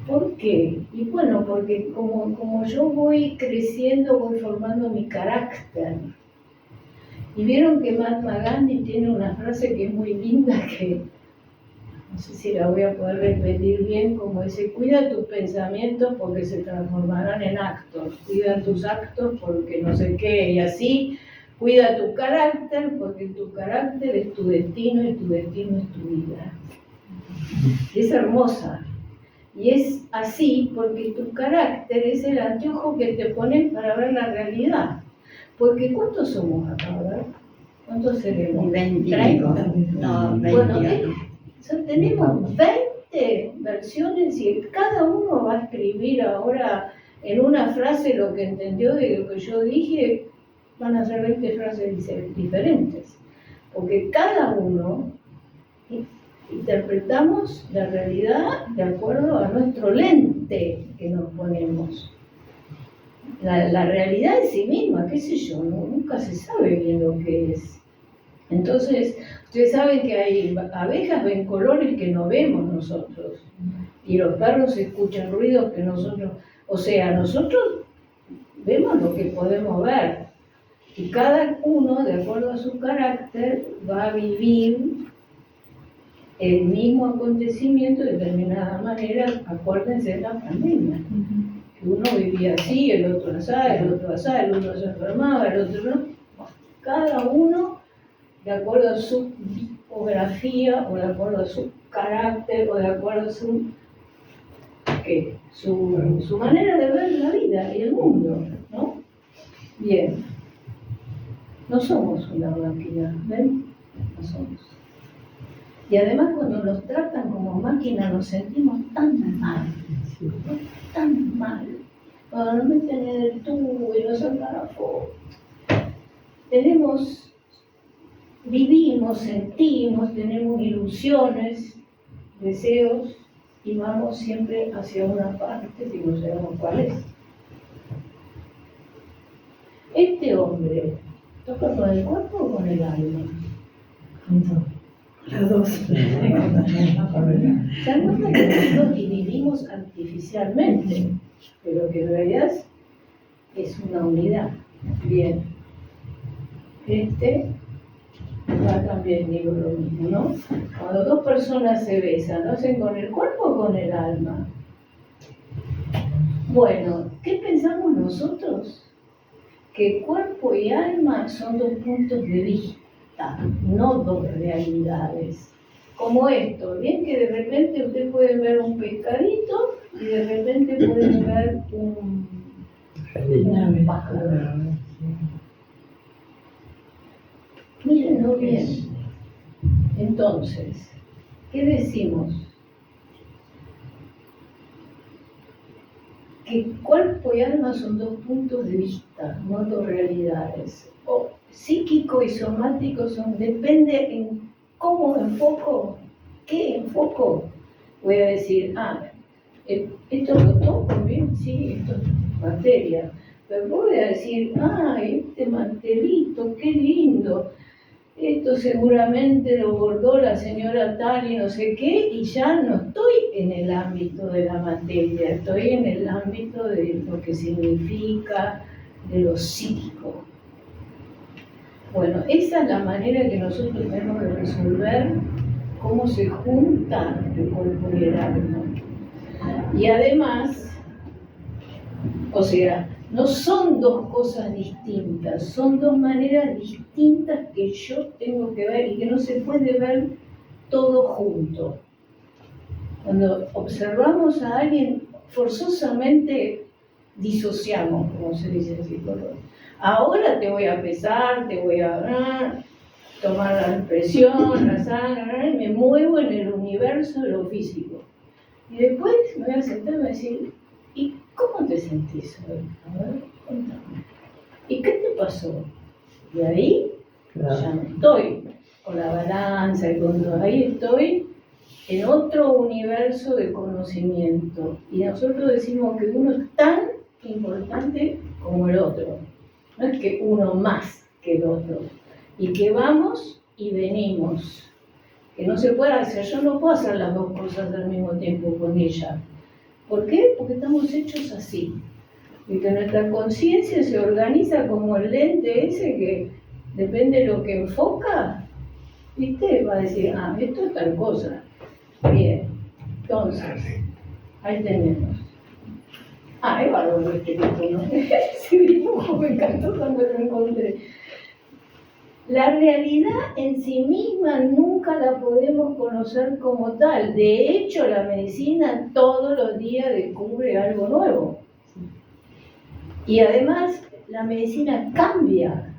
[SPEAKER 1] ¿Por qué? Y bueno, porque como yo voy creciendo, voy formando mi carácter. Y vieron que Mahatma Gandhi tiene una frase que es muy linda, que no sé si la voy a poder repetir bien, como dice: cuida tus pensamientos porque se transformarán en actos, cuida tus actos porque no sé qué, y así, cuida tu carácter porque tu carácter es tu destino y tu destino es tu vida. Y es hermosa. Y es así porque tu carácter es el anteojo que te pones para ver la realidad. Porque ¿cuántos somos acá? A ver, ¿cuántos seremos?
[SPEAKER 7] 20.
[SPEAKER 1] 30.
[SPEAKER 7] No, 20.
[SPEAKER 1] Bueno, tenemos 20 versiones y cada uno va a escribir ahora en una frase lo que entendió de lo que yo dije. Van a ser 20 frases diferentes. Porque cada uno interpretamos la realidad de acuerdo a nuestro lente que nos ponemos. La realidad en sí misma, qué sé yo, nunca se sabe bien lo que es. Entonces, ustedes saben que hay abejas ven colores que no vemos nosotros, y los perros escuchan ruidos que nosotros, o sea, nosotros vemos lo que podemos ver, y cada uno, de acuerdo a su carácter, va a vivir el mismo acontecimiento de determinada manera. Acuérdense de la pandemia. Uno vivía así, el otro asá, el otro asá, el otro se enfermaba, el otro no. Cada uno, de acuerdo a su biografía, o de acuerdo a su carácter, o de acuerdo a su manera de ver la vida y el mundo, ¿no? Bien. No somos una máquina, ¿ven? No somos. Y además, cuando nos tratan como máquina, nos sentimos tan mal. Tan mal. Cuando nos meten en el tubo y nos sacan la foto. Vivimos, sentimos, tenemos ilusiones, deseos, y vamos siempre hacia una parte que no sabemos cuál es. Este hombre toca con el cuerpo o con el alma.
[SPEAKER 6] Las dos.
[SPEAKER 1] Se dan cuenta que nosotros dividimos artificialmente, pero que en realidad es una unidad. Bien. Acá también digo lo mismo, ¿no? Cuando dos personas se besan, ¿lo hacen con el cuerpo o con el alma? Bueno, ¿qué pensamos nosotros? Que cuerpo y alma son dos puntos de vista, no dos realidades. Como esto, bien que de repente ustedes pueden ver un pescadito y de repente pueden ver un pájaro. Mírenlo bien. Entonces, ¿qué decimos? Que cuerpo y alma son dos puntos de vista, no dos realidades. O psíquico y somático depende en cómo enfoco, qué enfoco. Voy a decir, esto lo toco bien, sí, esto es materia. Pero voy a decir, este mantelito, qué lindo. Esto seguramente lo bordó la señora tal y no sé qué, y ya no estoy en el ámbito de la materia, estoy en el ámbito de lo que significa, de lo psíquico. Bueno, esa es la manera que nosotros tenemos de resolver cómo se juntan el cuerpo y el alma. Y además, o sea, no son dos cosas distintas, son dos maneras distintas que yo tengo que ver y que no se puede ver todo junto. Cuando observamos a alguien, forzosamente disociamos, como se dice en psicología. Ahora te voy a pesar, te voy a tomar la presión, la sangre, y me muevo en el universo de lo físico. Y después me voy a sentar y me voy a decir, ¿y cómo te sentís hoy? A ver, contame. ¿Y qué te pasó? Y ahí ya no estoy con la balanza y con todo. Ahí estoy en otro universo de conocimiento. Y nosotros decimos que uno es tan importante como el otro. No es que uno más que el otro. Y que vamos y venimos. Que no se puede hacer. Yo no puedo hacer las dos cosas al mismo tiempo con ella. ¿Por qué? Porque estamos hechos así. Y que nuestra conciencia se organiza como el lente ese que depende de lo que enfoca, ¿viste? Va a decir, esto es tal cosa. Bien, entonces, ahí tenemos. Es bárbaro este dibujo, ¿no? Ese dibujo me encantó cuando lo encontré. La realidad en sí misma nunca la podemos conocer como tal. De hecho, la medicina todos los días descubre algo nuevo. Y además, la medicina cambia.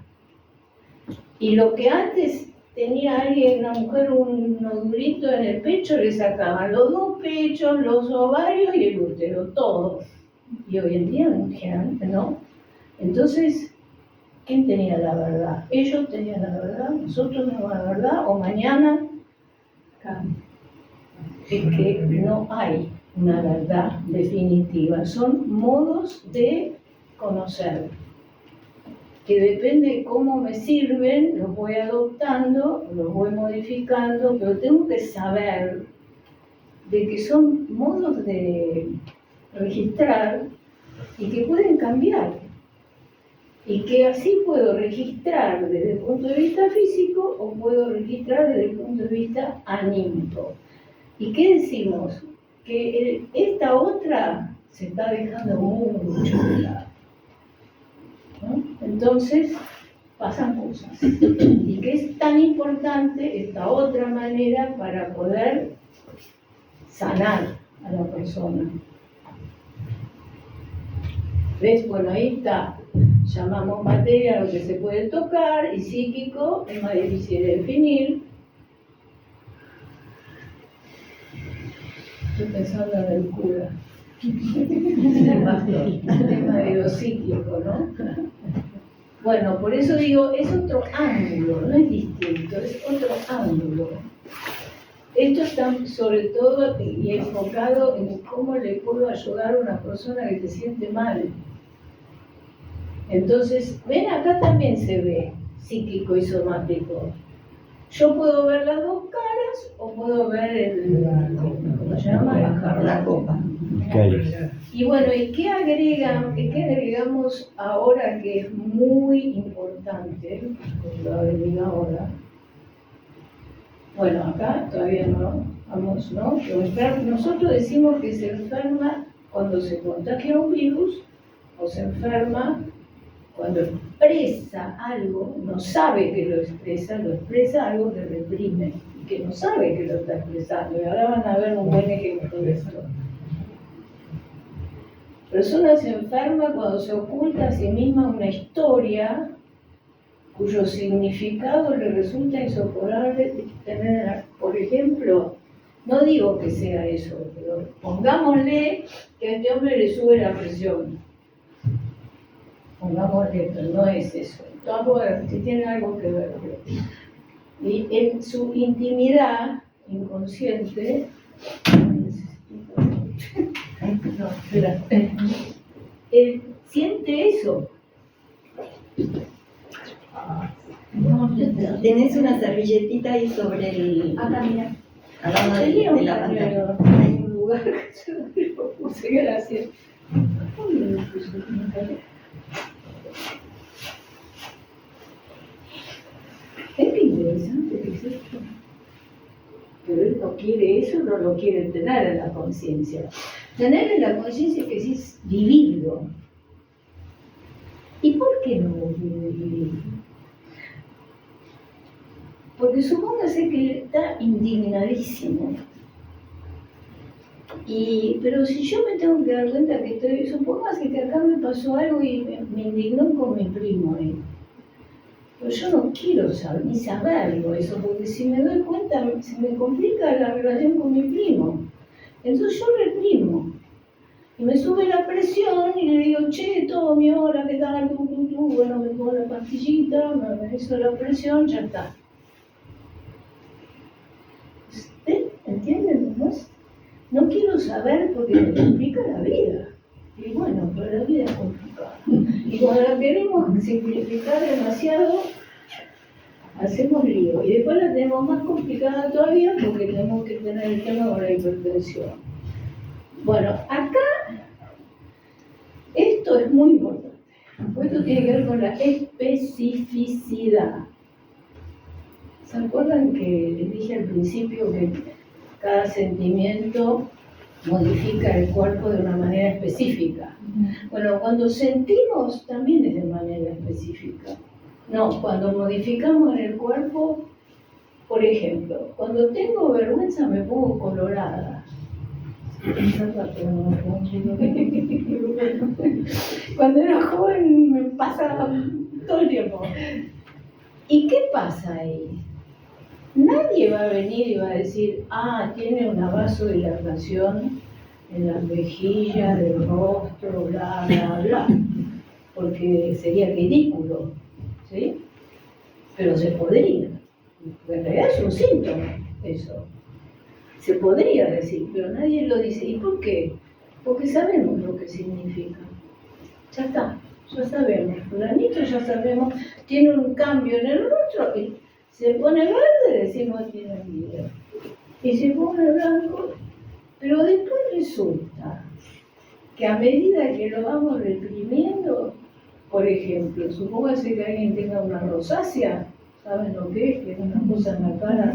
[SPEAKER 1] Y lo que antes tenía alguien, una mujer, un nodulito en el pecho, le sacaban los dos pechos, los ovarios y el útero, todo. Y hoy en día, ¿no? Entonces, ¿quién tenía la verdad? ¿Ellos tenían la verdad? ¿Nosotros tenemos la verdad? ¿O mañana? Es que no hay una verdad definitiva. Son modos de conocer, que depende de cómo me sirven, los voy adoptando, los voy modificando, pero tengo que saber de que son modos de registrar y que pueden cambiar. Y que así puedo registrar desde el punto de vista físico o puedo registrar desde el punto de vista anímico. ¿Y qué decimos? Que esta otra se está dejando mucho de lado, ¿no? Entonces pasan cosas. Y que es tan importante esta otra manera para poder sanar a la persona. ¿Ves? Bueno, ahí está. Llamamos materia a lo que se puede tocar y psíquico es más difícil de definir. Estoy pensando en el cura. El tema de lo psíquico, ¿no? Bueno, por eso digo, es otro ángulo, no es distinto, es otro ángulo. Esto está sobre todo y enfocado en cómo le puedo ayudar a una persona que se siente mal. Entonces, ven, acá también se ve psíquico y somático. Yo puedo ver las dos caras o puedo ver ¿cómo se llama? La copa. Y bueno, ¿y qué agregamos ahora que es muy importante? Lo agregué ahora. Bueno, acá todavía no, vamos, ¿no? Nosotros decimos que se enferma cuando se contagia un virus o se enferma cuando expresa algo, no sabe que lo expresa algo que reprime y que no sabe que lo está expresando. Y ahora van a ver un buen ejemplo de esto. Persona se enferma cuando se oculta a sí misma una historia cuyo significado le resulta insoportable tener. Por ejemplo, no digo que sea eso, pero pongámosle que a este hombre le sube la presión. Pongámosle, pero no es eso. Vamos a ver si tiene algo que ver. Y en su intimidad inconsciente, no, espera, él siente eso.
[SPEAKER 7] Tenés una servilletita ahí sobre el...
[SPEAKER 4] mira.
[SPEAKER 7] al lado de la pantalla.
[SPEAKER 1] Hay un lugar que yo lo puse, gracias. Es interesante que es esto. Pero él no quiere eso, no lo quiere tener en la conciencia. Tener en la conciencia que sí es vivirlo. ¿Y por qué no lo quiere vivir? Porque supóngase que está indignadísimo. Pero si yo me tengo que dar cuenta que supóngase que acá me pasó algo y me indignó con mi primo. Pero yo no quiero ni saberlo eso, porque si me doy cuenta se me complica la relación con mi primo. Entonces yo reprimo. Y me sube la presión y le digo, che, Tommy, hola, ¿qué tal? Bueno, me pongo la pastillita, me hizo la presión, ya está. ¿Entienden? No quiero saber porque me complica la vida. Y bueno, pero la vida es complicada. Y cuando la queremos simplificar demasiado, hacemos lío. Y después la tenemos más complicada todavía porque tenemos que tener el tema con la hipertensión. Bueno, acá esto es muy importante. Porque esto tiene que ver con la especificidad. ¿Se acuerdan que les dije al principio que cada sentimiento modifica el cuerpo de una manera específica? Bueno, cuando sentimos también es de manera específica. No, cuando modificamos en el cuerpo, por ejemplo, cuando tengo vergüenza me pongo colorada. Cuando era joven me pasaba todo el tiempo. ¿Y qué pasa ahí? Nadie va a venir y va a decir, tiene una vasodilatación en las mejillas, del rostro, bla, bla, bla, porque sería ridículo, ¿sí? Pero se podría, porque en realidad es un síntoma, eso. Se podría decir, pero nadie lo dice. ¿Y por qué? Porque sabemos lo que significa. Ya está, ya sabemos. Fulanito ya sabemos, tiene un cambio en el rostro y se pone verde, decimos tiene vida. Y se pone blanco, pero después resulta que a medida que lo vamos reprimiendo, por ejemplo, supóngase que alguien tenga una rosácea, ¿saben lo que es? Que es una cosa en la cara.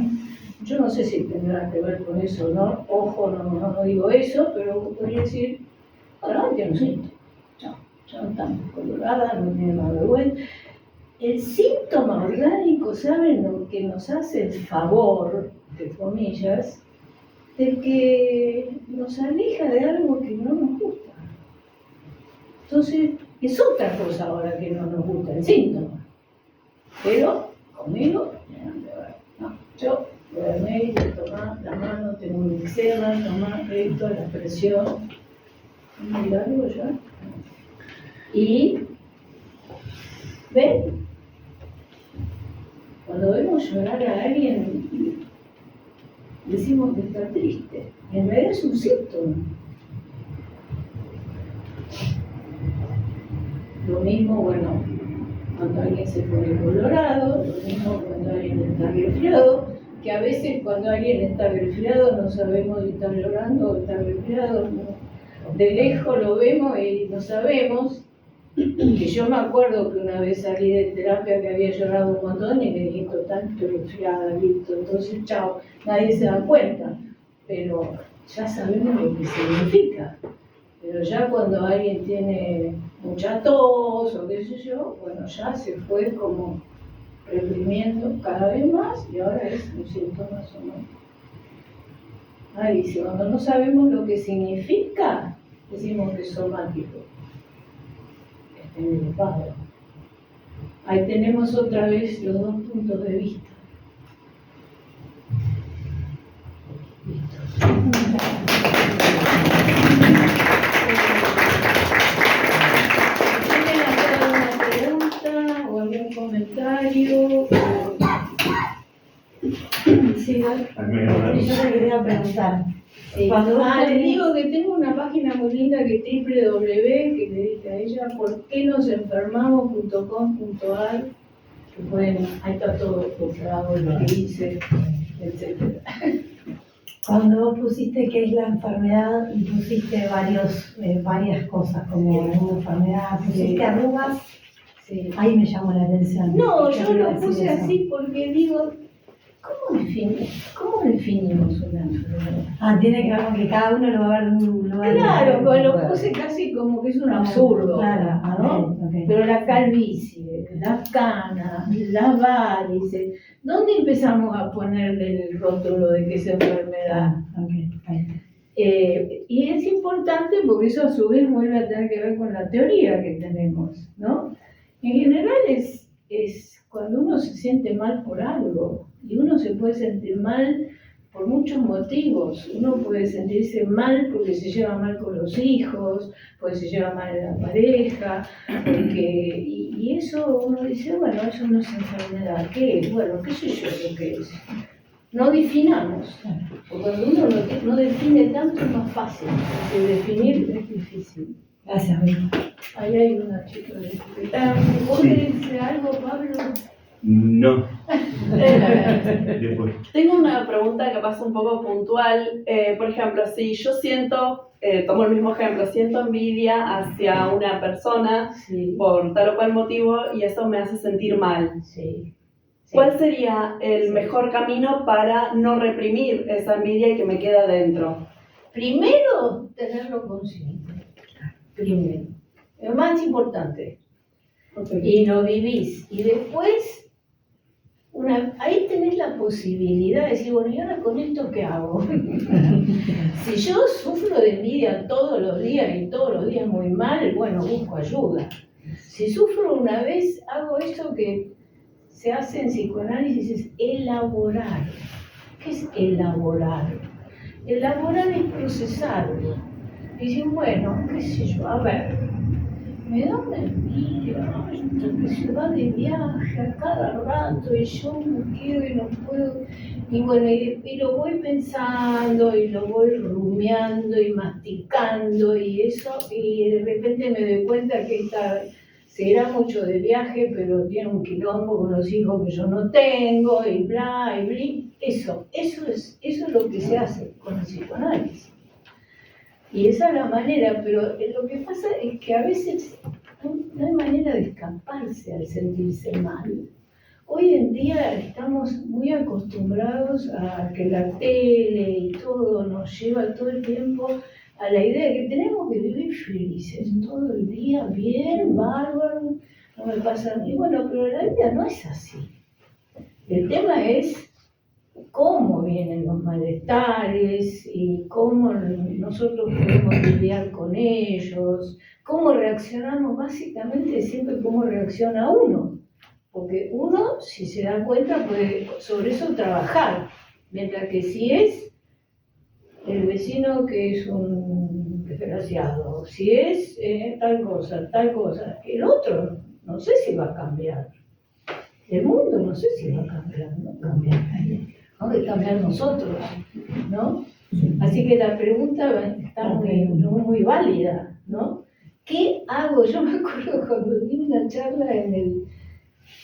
[SPEAKER 1] Yo no sé si tendrá que ver con eso, ¿no? Ojo, no digo eso, pero podría decir, ahora tiene un síntoma. Ya no estamos colorada, no tiene más vergüenza. El síntoma orgánico, ¿saben lo que nos hace el favor, entre comillas, de que nos aleja de algo que no nos gusta? Entonces, es otra cosa ahora que no nos gusta, el síntoma. Pero, conmigo, no, yo voy al médico, tomar la mano, tengo un eczema, tomar esto, la presión, muy largo ya. Y, ¿ven? Cuando vemos llorar a alguien, decimos que está triste. En realidad es un síntoma. Lo mismo, bueno, cuando alguien se pone colorado, lo mismo cuando alguien está resfriado, que a veces cuando alguien está resfriado no sabemos si está llorando o está resfriado. De lejos lo vemos y no sabemos. Que yo me acuerdo que una vez salí de terapia que había llorado un montón y me dije, total, estoy resfriada, listo, entonces chao, nadie se da cuenta, pero ya sabemos lo que significa. Pero ya cuando alguien tiene mucha tos o qué sé yo, bueno, ya se fue como reprimiendo cada vez más y ahora es un síntoma somático. Dice, cuando no sabemos lo que significa, decimos que es somático. Ahí tenemos otra vez los dos puntos de vista. ¿Tienen alguna pregunta o algún comentario?
[SPEAKER 6] Sí, yo te quería preguntar.
[SPEAKER 1] Cuando les digo que tengo una página muy linda que es www, que le dije a ella, porquenosenfermamos.com.ar, que pueden, ahí está todo comprado, lo que hice, etc.
[SPEAKER 6] Cuando vos pusiste qué es la enfermedad, y pusiste varias cosas, como una enfermedad, pusiste arrugas,
[SPEAKER 1] Sí.
[SPEAKER 6] ahí me llamó la atención.
[SPEAKER 1] No,
[SPEAKER 6] ¿Qué
[SPEAKER 1] yo
[SPEAKER 6] quiero
[SPEAKER 1] lo
[SPEAKER 6] decir
[SPEAKER 1] puse
[SPEAKER 6] eso?
[SPEAKER 1] así porque digo, ¿cómo definimos una enfermedad?
[SPEAKER 6] Tiene que ver con que cada uno lo va a ver en un lugar.
[SPEAKER 1] Claro, pues lo puse casi como que es un absurdo,
[SPEAKER 6] Claro,
[SPEAKER 1] ¿no?
[SPEAKER 6] okay.
[SPEAKER 1] Pero la calvicie, las canas, las varices, ¿dónde empezamos a ponerle el rótulo de que es enfermedad? Y es importante porque eso a su vez vuelve a tener que ver con la teoría que tenemos, ¿no? En general es cuando uno se siente mal por algo, y uno se puede sentir mal por muchos motivos. Uno puede sentirse mal porque se lleva mal con los hijos, porque se lleva mal en la pareja, y eso uno dice, bueno, eso no es enfermedad. ¿Qué es? Bueno, qué sé yo lo que es. no definamos. Porque cuando uno no define tanto es más fácil, porque definir es difícil.
[SPEAKER 6] Gracias, Rita.
[SPEAKER 1] Ahí hay una chica de ¿Vos querés decir algo, Pablo?
[SPEAKER 5] No. Después.
[SPEAKER 8] Tengo una pregunta capaz un poco puntual. Por ejemplo, si yo siento, tomo el mismo ejemplo, siento envidia hacia una persona
[SPEAKER 1] Sí,
[SPEAKER 8] por tal o cual motivo y eso me hace sentir mal.
[SPEAKER 1] sí.
[SPEAKER 8] ¿Cuál sería el mejor camino para no reprimir esa envidia y que me quede adentro?
[SPEAKER 1] Primero, tenerlo consciente. Primero. Es más importante. Y lo vivís. Y después, ahí tenés la posibilidad de decir, bueno, ¿y ahora con esto qué hago? Si yo sufro de envidia todos los días y todos los días muy mal, bueno, busco ayuda. Si sufro una vez, hago esto que se hace en psicoanálisis, es elaborar. ¿Qué es elaborar? Elaborar es procesarlo. Dicen, bueno, qué sé yo, a ver, me da una envidia, esto que se va de viaje a cada rato y yo me quedo y no puedo. Y bueno, y lo voy pensando y lo voy rumiando y masticando y eso, y de repente me doy cuenta que se irá mucho de viaje, pero tiene un quilombo con los hijos que yo no tengo, y bla, y bla. Eso es lo que se hace con el psicoanálisis. Y esa es la manera, pero lo que pasa es que a veces no hay manera de escaparse al sentirse mal. Hoy en día estamos muy acostumbrados a que la tele y todo nos lleva todo el tiempo a la idea de que tenemos que vivir felices todo el día, bien, bárbaro, no me pasa nada. Y bueno, pero la vida no es así. El tema es cómo vienen los malestares y cómo nosotros podemos lidiar con ellos, cómo reaccionamos, básicamente siempre cómo reacciona uno. Porque uno, si se da cuenta, puede sobre eso trabajar. Mientras que si es el vecino que es un desgraciado, si es tal cosa, el otro no sé si va a cambiar. El mundo no sé si va a cambiar, no cambia. Vamos a cambiar nosotros, ¿no? Así que la pregunta está muy válida, ¿no? ¿Qué hago? Yo me acuerdo cuando di una charla en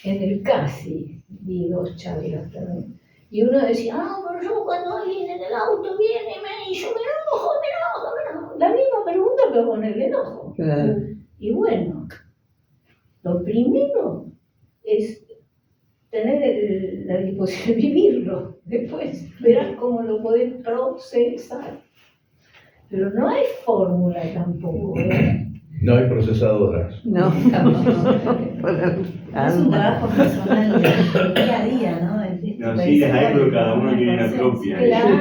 [SPEAKER 1] el CASI, di 2 charlas también. Y uno decía, pero yo cuando alguien en el auto viene y yo me enojo. La misma pregunta, pero con el enojo.
[SPEAKER 3] Claro.
[SPEAKER 1] Y bueno, lo primero es tener la disposición de vivirlo. Después verás cómo lo podés procesar. Pero no hay fórmula tampoco, ¿eh?
[SPEAKER 3] No hay procesadoras.
[SPEAKER 9] No.
[SPEAKER 6] Es un trabajo personal de día a día, ¿no?
[SPEAKER 5] No, sí, las hay, pero cada uno tiene la propia.
[SPEAKER 1] Claro,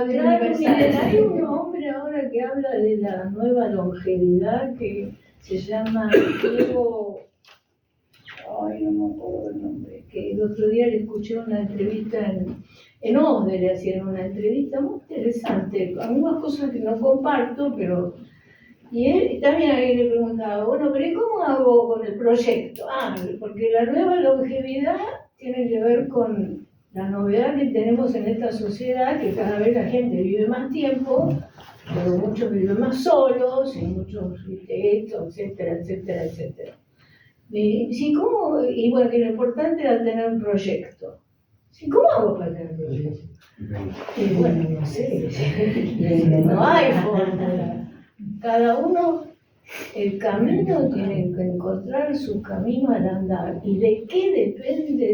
[SPEAKER 1] miren, hay un hombre ahora que habla de la nueva longevidad que se llama Diego, no me acuerdo el nombre, que el otro día le escuché una entrevista en OSDE, le hacían una entrevista muy interesante, algunas cosas que no comparto, pero... Y él también ahí le preguntaba, bueno, pero ¿y cómo hago con el proyecto? Porque la nueva longevidad tiene que ver con la novedad que tenemos en esta sociedad, que cada vez la gente vive más tiempo, pero muchos viven más solos, y muchos, esto, etcétera, etcétera, etcétera. Sí, ¿cómo? Y bueno, que lo importante era tener un proyecto. Sí, ¿cómo hago para tener un proyecto? Y bueno, no sé, no hay fórmula. Cada uno, el camino tiene que encontrar su camino al andar. ¿Y de qué depende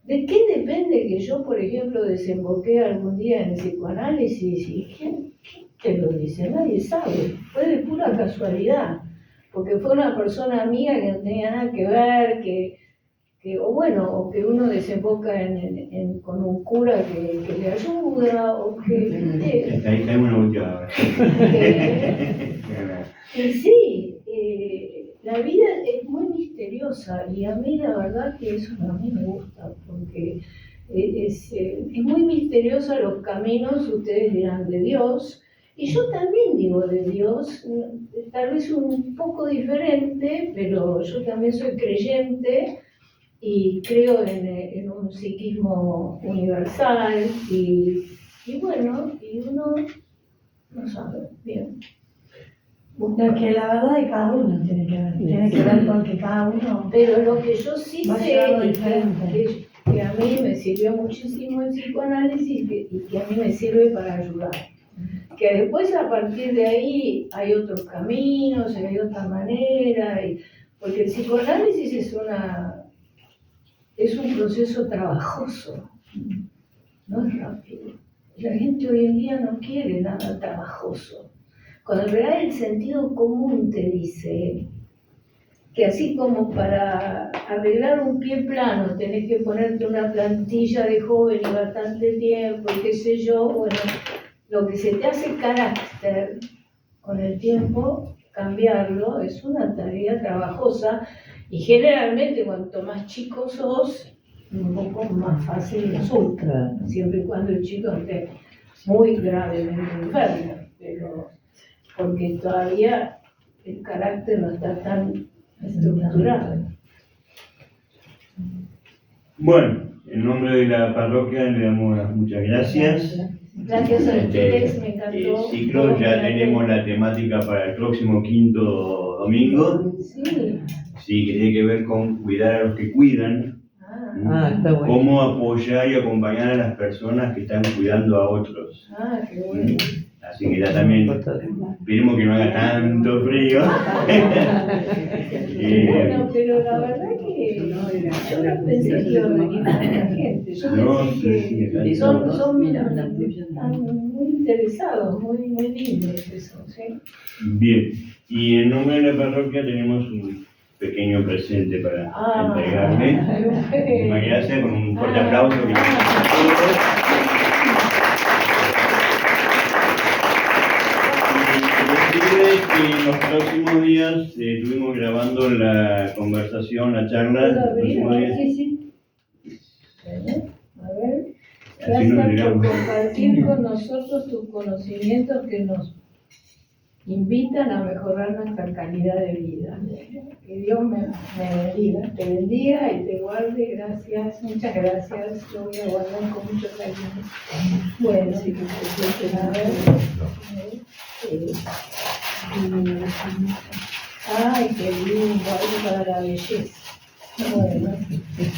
[SPEAKER 1] de qué depende que yo, por ejemplo, desemboqué algún día en el psicoanálisis? ¿Y quién te lo dice? Nadie sabe. Fue de pura casualidad. Porque fue una persona amiga que no tenía nada que ver, o que uno desemboca con un cura que le ayuda, o que...
[SPEAKER 5] Ahí tenemos una última.
[SPEAKER 1] Sí, la vida es muy misteriosa y a mí la verdad que eso a mí me gusta, porque es muy misteriosa los caminos, ustedes dirán de Dios, y yo también digo de Dios, tal vez un poco diferente, pero yo también soy creyente y creo en un un psiquismo universal y bueno, y uno no sabe bien.
[SPEAKER 6] Lo que la verdad de cada uno tiene que ver con que cada uno
[SPEAKER 1] Pero lo que yo sí
[SPEAKER 6] va a
[SPEAKER 1] sé
[SPEAKER 6] llegar algo
[SPEAKER 1] y
[SPEAKER 6] diferente.
[SPEAKER 1] que a mí me sirvió muchísimo el psicoanálisis y que a mí me sirve para ayudar. Que después a partir de ahí hay otros caminos, hay otra manera, porque el psicoanálisis es un proceso trabajoso, no es rápido. La gente hoy en día no quiere nada trabajoso. Cuando en realidad el sentido común te dice que así como para arreglar un pie plano tenés que ponerte una plantilla de joven y bastante tiempo y qué sé yo, bueno, lo que se te hace carácter con el tiempo, cambiarlo, es una tarea trabajosa y generalmente cuanto más chico sos, un poco más fácil resulta, siempre y cuando el chico esté muy gravemente enfermo, pero porque todavía el carácter no está tan estructurado.
[SPEAKER 5] Bueno, en nombre de la parroquia le damos las muchas gracias.
[SPEAKER 1] Gracias a ustedes, me encantó.
[SPEAKER 5] Ciclo, ya tenemos la temática para el próximo quinto domingo.
[SPEAKER 1] Sí.
[SPEAKER 5] Sí, que tiene que ver con cuidar a los que cuidan.
[SPEAKER 9] Está bueno.
[SPEAKER 5] Cómo apoyar y acompañar a las personas que están cuidando a otros.
[SPEAKER 1] Qué bueno.
[SPEAKER 5] Así que ya también esperemos que no haga tanto frío.
[SPEAKER 1] Bueno, pero la verdad que yo no pensé que iba a venir tanta gente. Yo pensé que son muy interesados, muy lindos eso, ¿sí?
[SPEAKER 5] Bien, y en nombre de la parroquia tenemos un pequeño presente para entregarle. Muchísimas gracias, con un fuerte aplauso. Que en los próximos días estuvimos grabando la conversación, la charla.
[SPEAKER 1] ¿Puedo abrir? Sí. A ver. Gracias por compartir con nosotros tus conocimientos que nos invitan a mejorar nuestra calidad de vida. Que Dios me bendiga, te bendiga y te guarde. Gracias, muchas gracias. Lo voy a guardar con mucho cariño. Bueno, sí que se a ver. Ay, qué lindo, algo para la belleza. Bueno,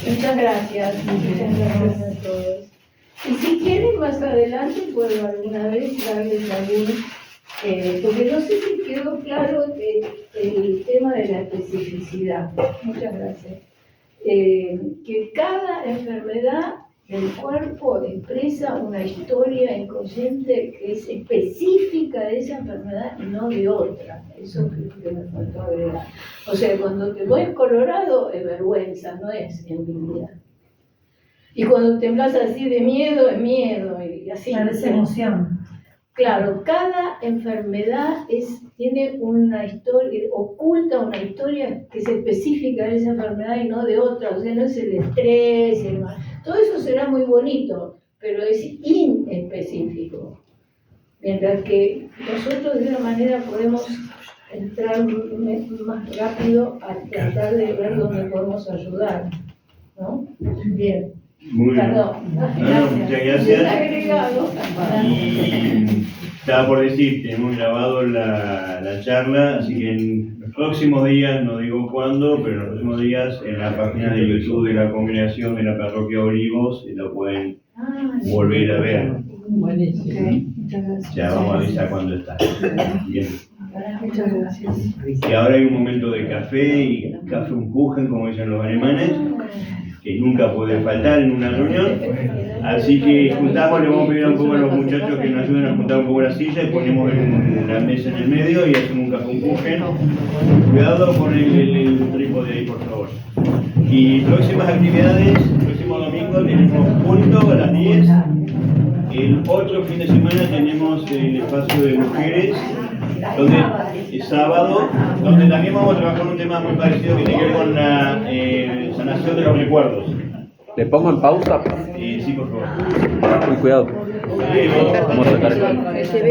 [SPEAKER 1] muchas gracias a todos. Y si quieren más adelante puedo alguna vez darles algún, porque no sé si quedó claro el tema de la especificidad. Muchas gracias. Que cada enfermedad del cuerpo expresa una historia inconsciente que es específica de esa enfermedad y no de otra. Eso que me faltó agregar. O sea, cuando te pones colorado es vergüenza, no es envidia. Y cuando temblas así de miedo, es miedo. Y así.
[SPEAKER 6] Claro, es emoción.
[SPEAKER 1] Claro, cada enfermedad tiene una historia, oculta una historia que es específica de esa enfermedad y no de otra. O sea, no es el estrés, todo eso será muy bonito, pero es inespecífico. Mientras que nosotros de una manera podemos entrar más rápido a tratar de ver dónde podemos ayudar, ¿no? Bien.
[SPEAKER 5] Muy bien.
[SPEAKER 1] Perdón.
[SPEAKER 5] Muchas gracias.
[SPEAKER 1] Agregado.
[SPEAKER 5] Y estaba por decir, tenemos grabado la charla, así que en los próximos días, no digo cuándo, pero en los próximos días en la página de YouTube de la congregación de la parroquia Olivos lo pueden volver a ver.
[SPEAKER 9] Buenísimo.
[SPEAKER 5] Ya vamos a avisar cuándo está. Bien.
[SPEAKER 6] Muchas gracias.
[SPEAKER 5] Y ahora hay un momento de café y café Kuchen, como dicen los alemanes, que nunca puede faltar en una reunión. Así que juntamos, le vamos a pedir un poco a los muchachos que nos ayuden a juntar un poco la silla y ponemos la mesa en el medio y hacemos un café Kuchen. Cuidado con el trípode ahí, por favor. Y próximas actividades, el próximo domingo tenemos culto a las 10. El otro fin de semana tenemos el espacio de mujeres, donde es sábado, donde también vamos a trabajar un tema muy parecido que tiene que ver con la sanación de los recuerdos.
[SPEAKER 10] ¿Le pongo en pausa?
[SPEAKER 5] Sí, por favor.
[SPEAKER 10] Muy cuidado. Vamos a sacar esto.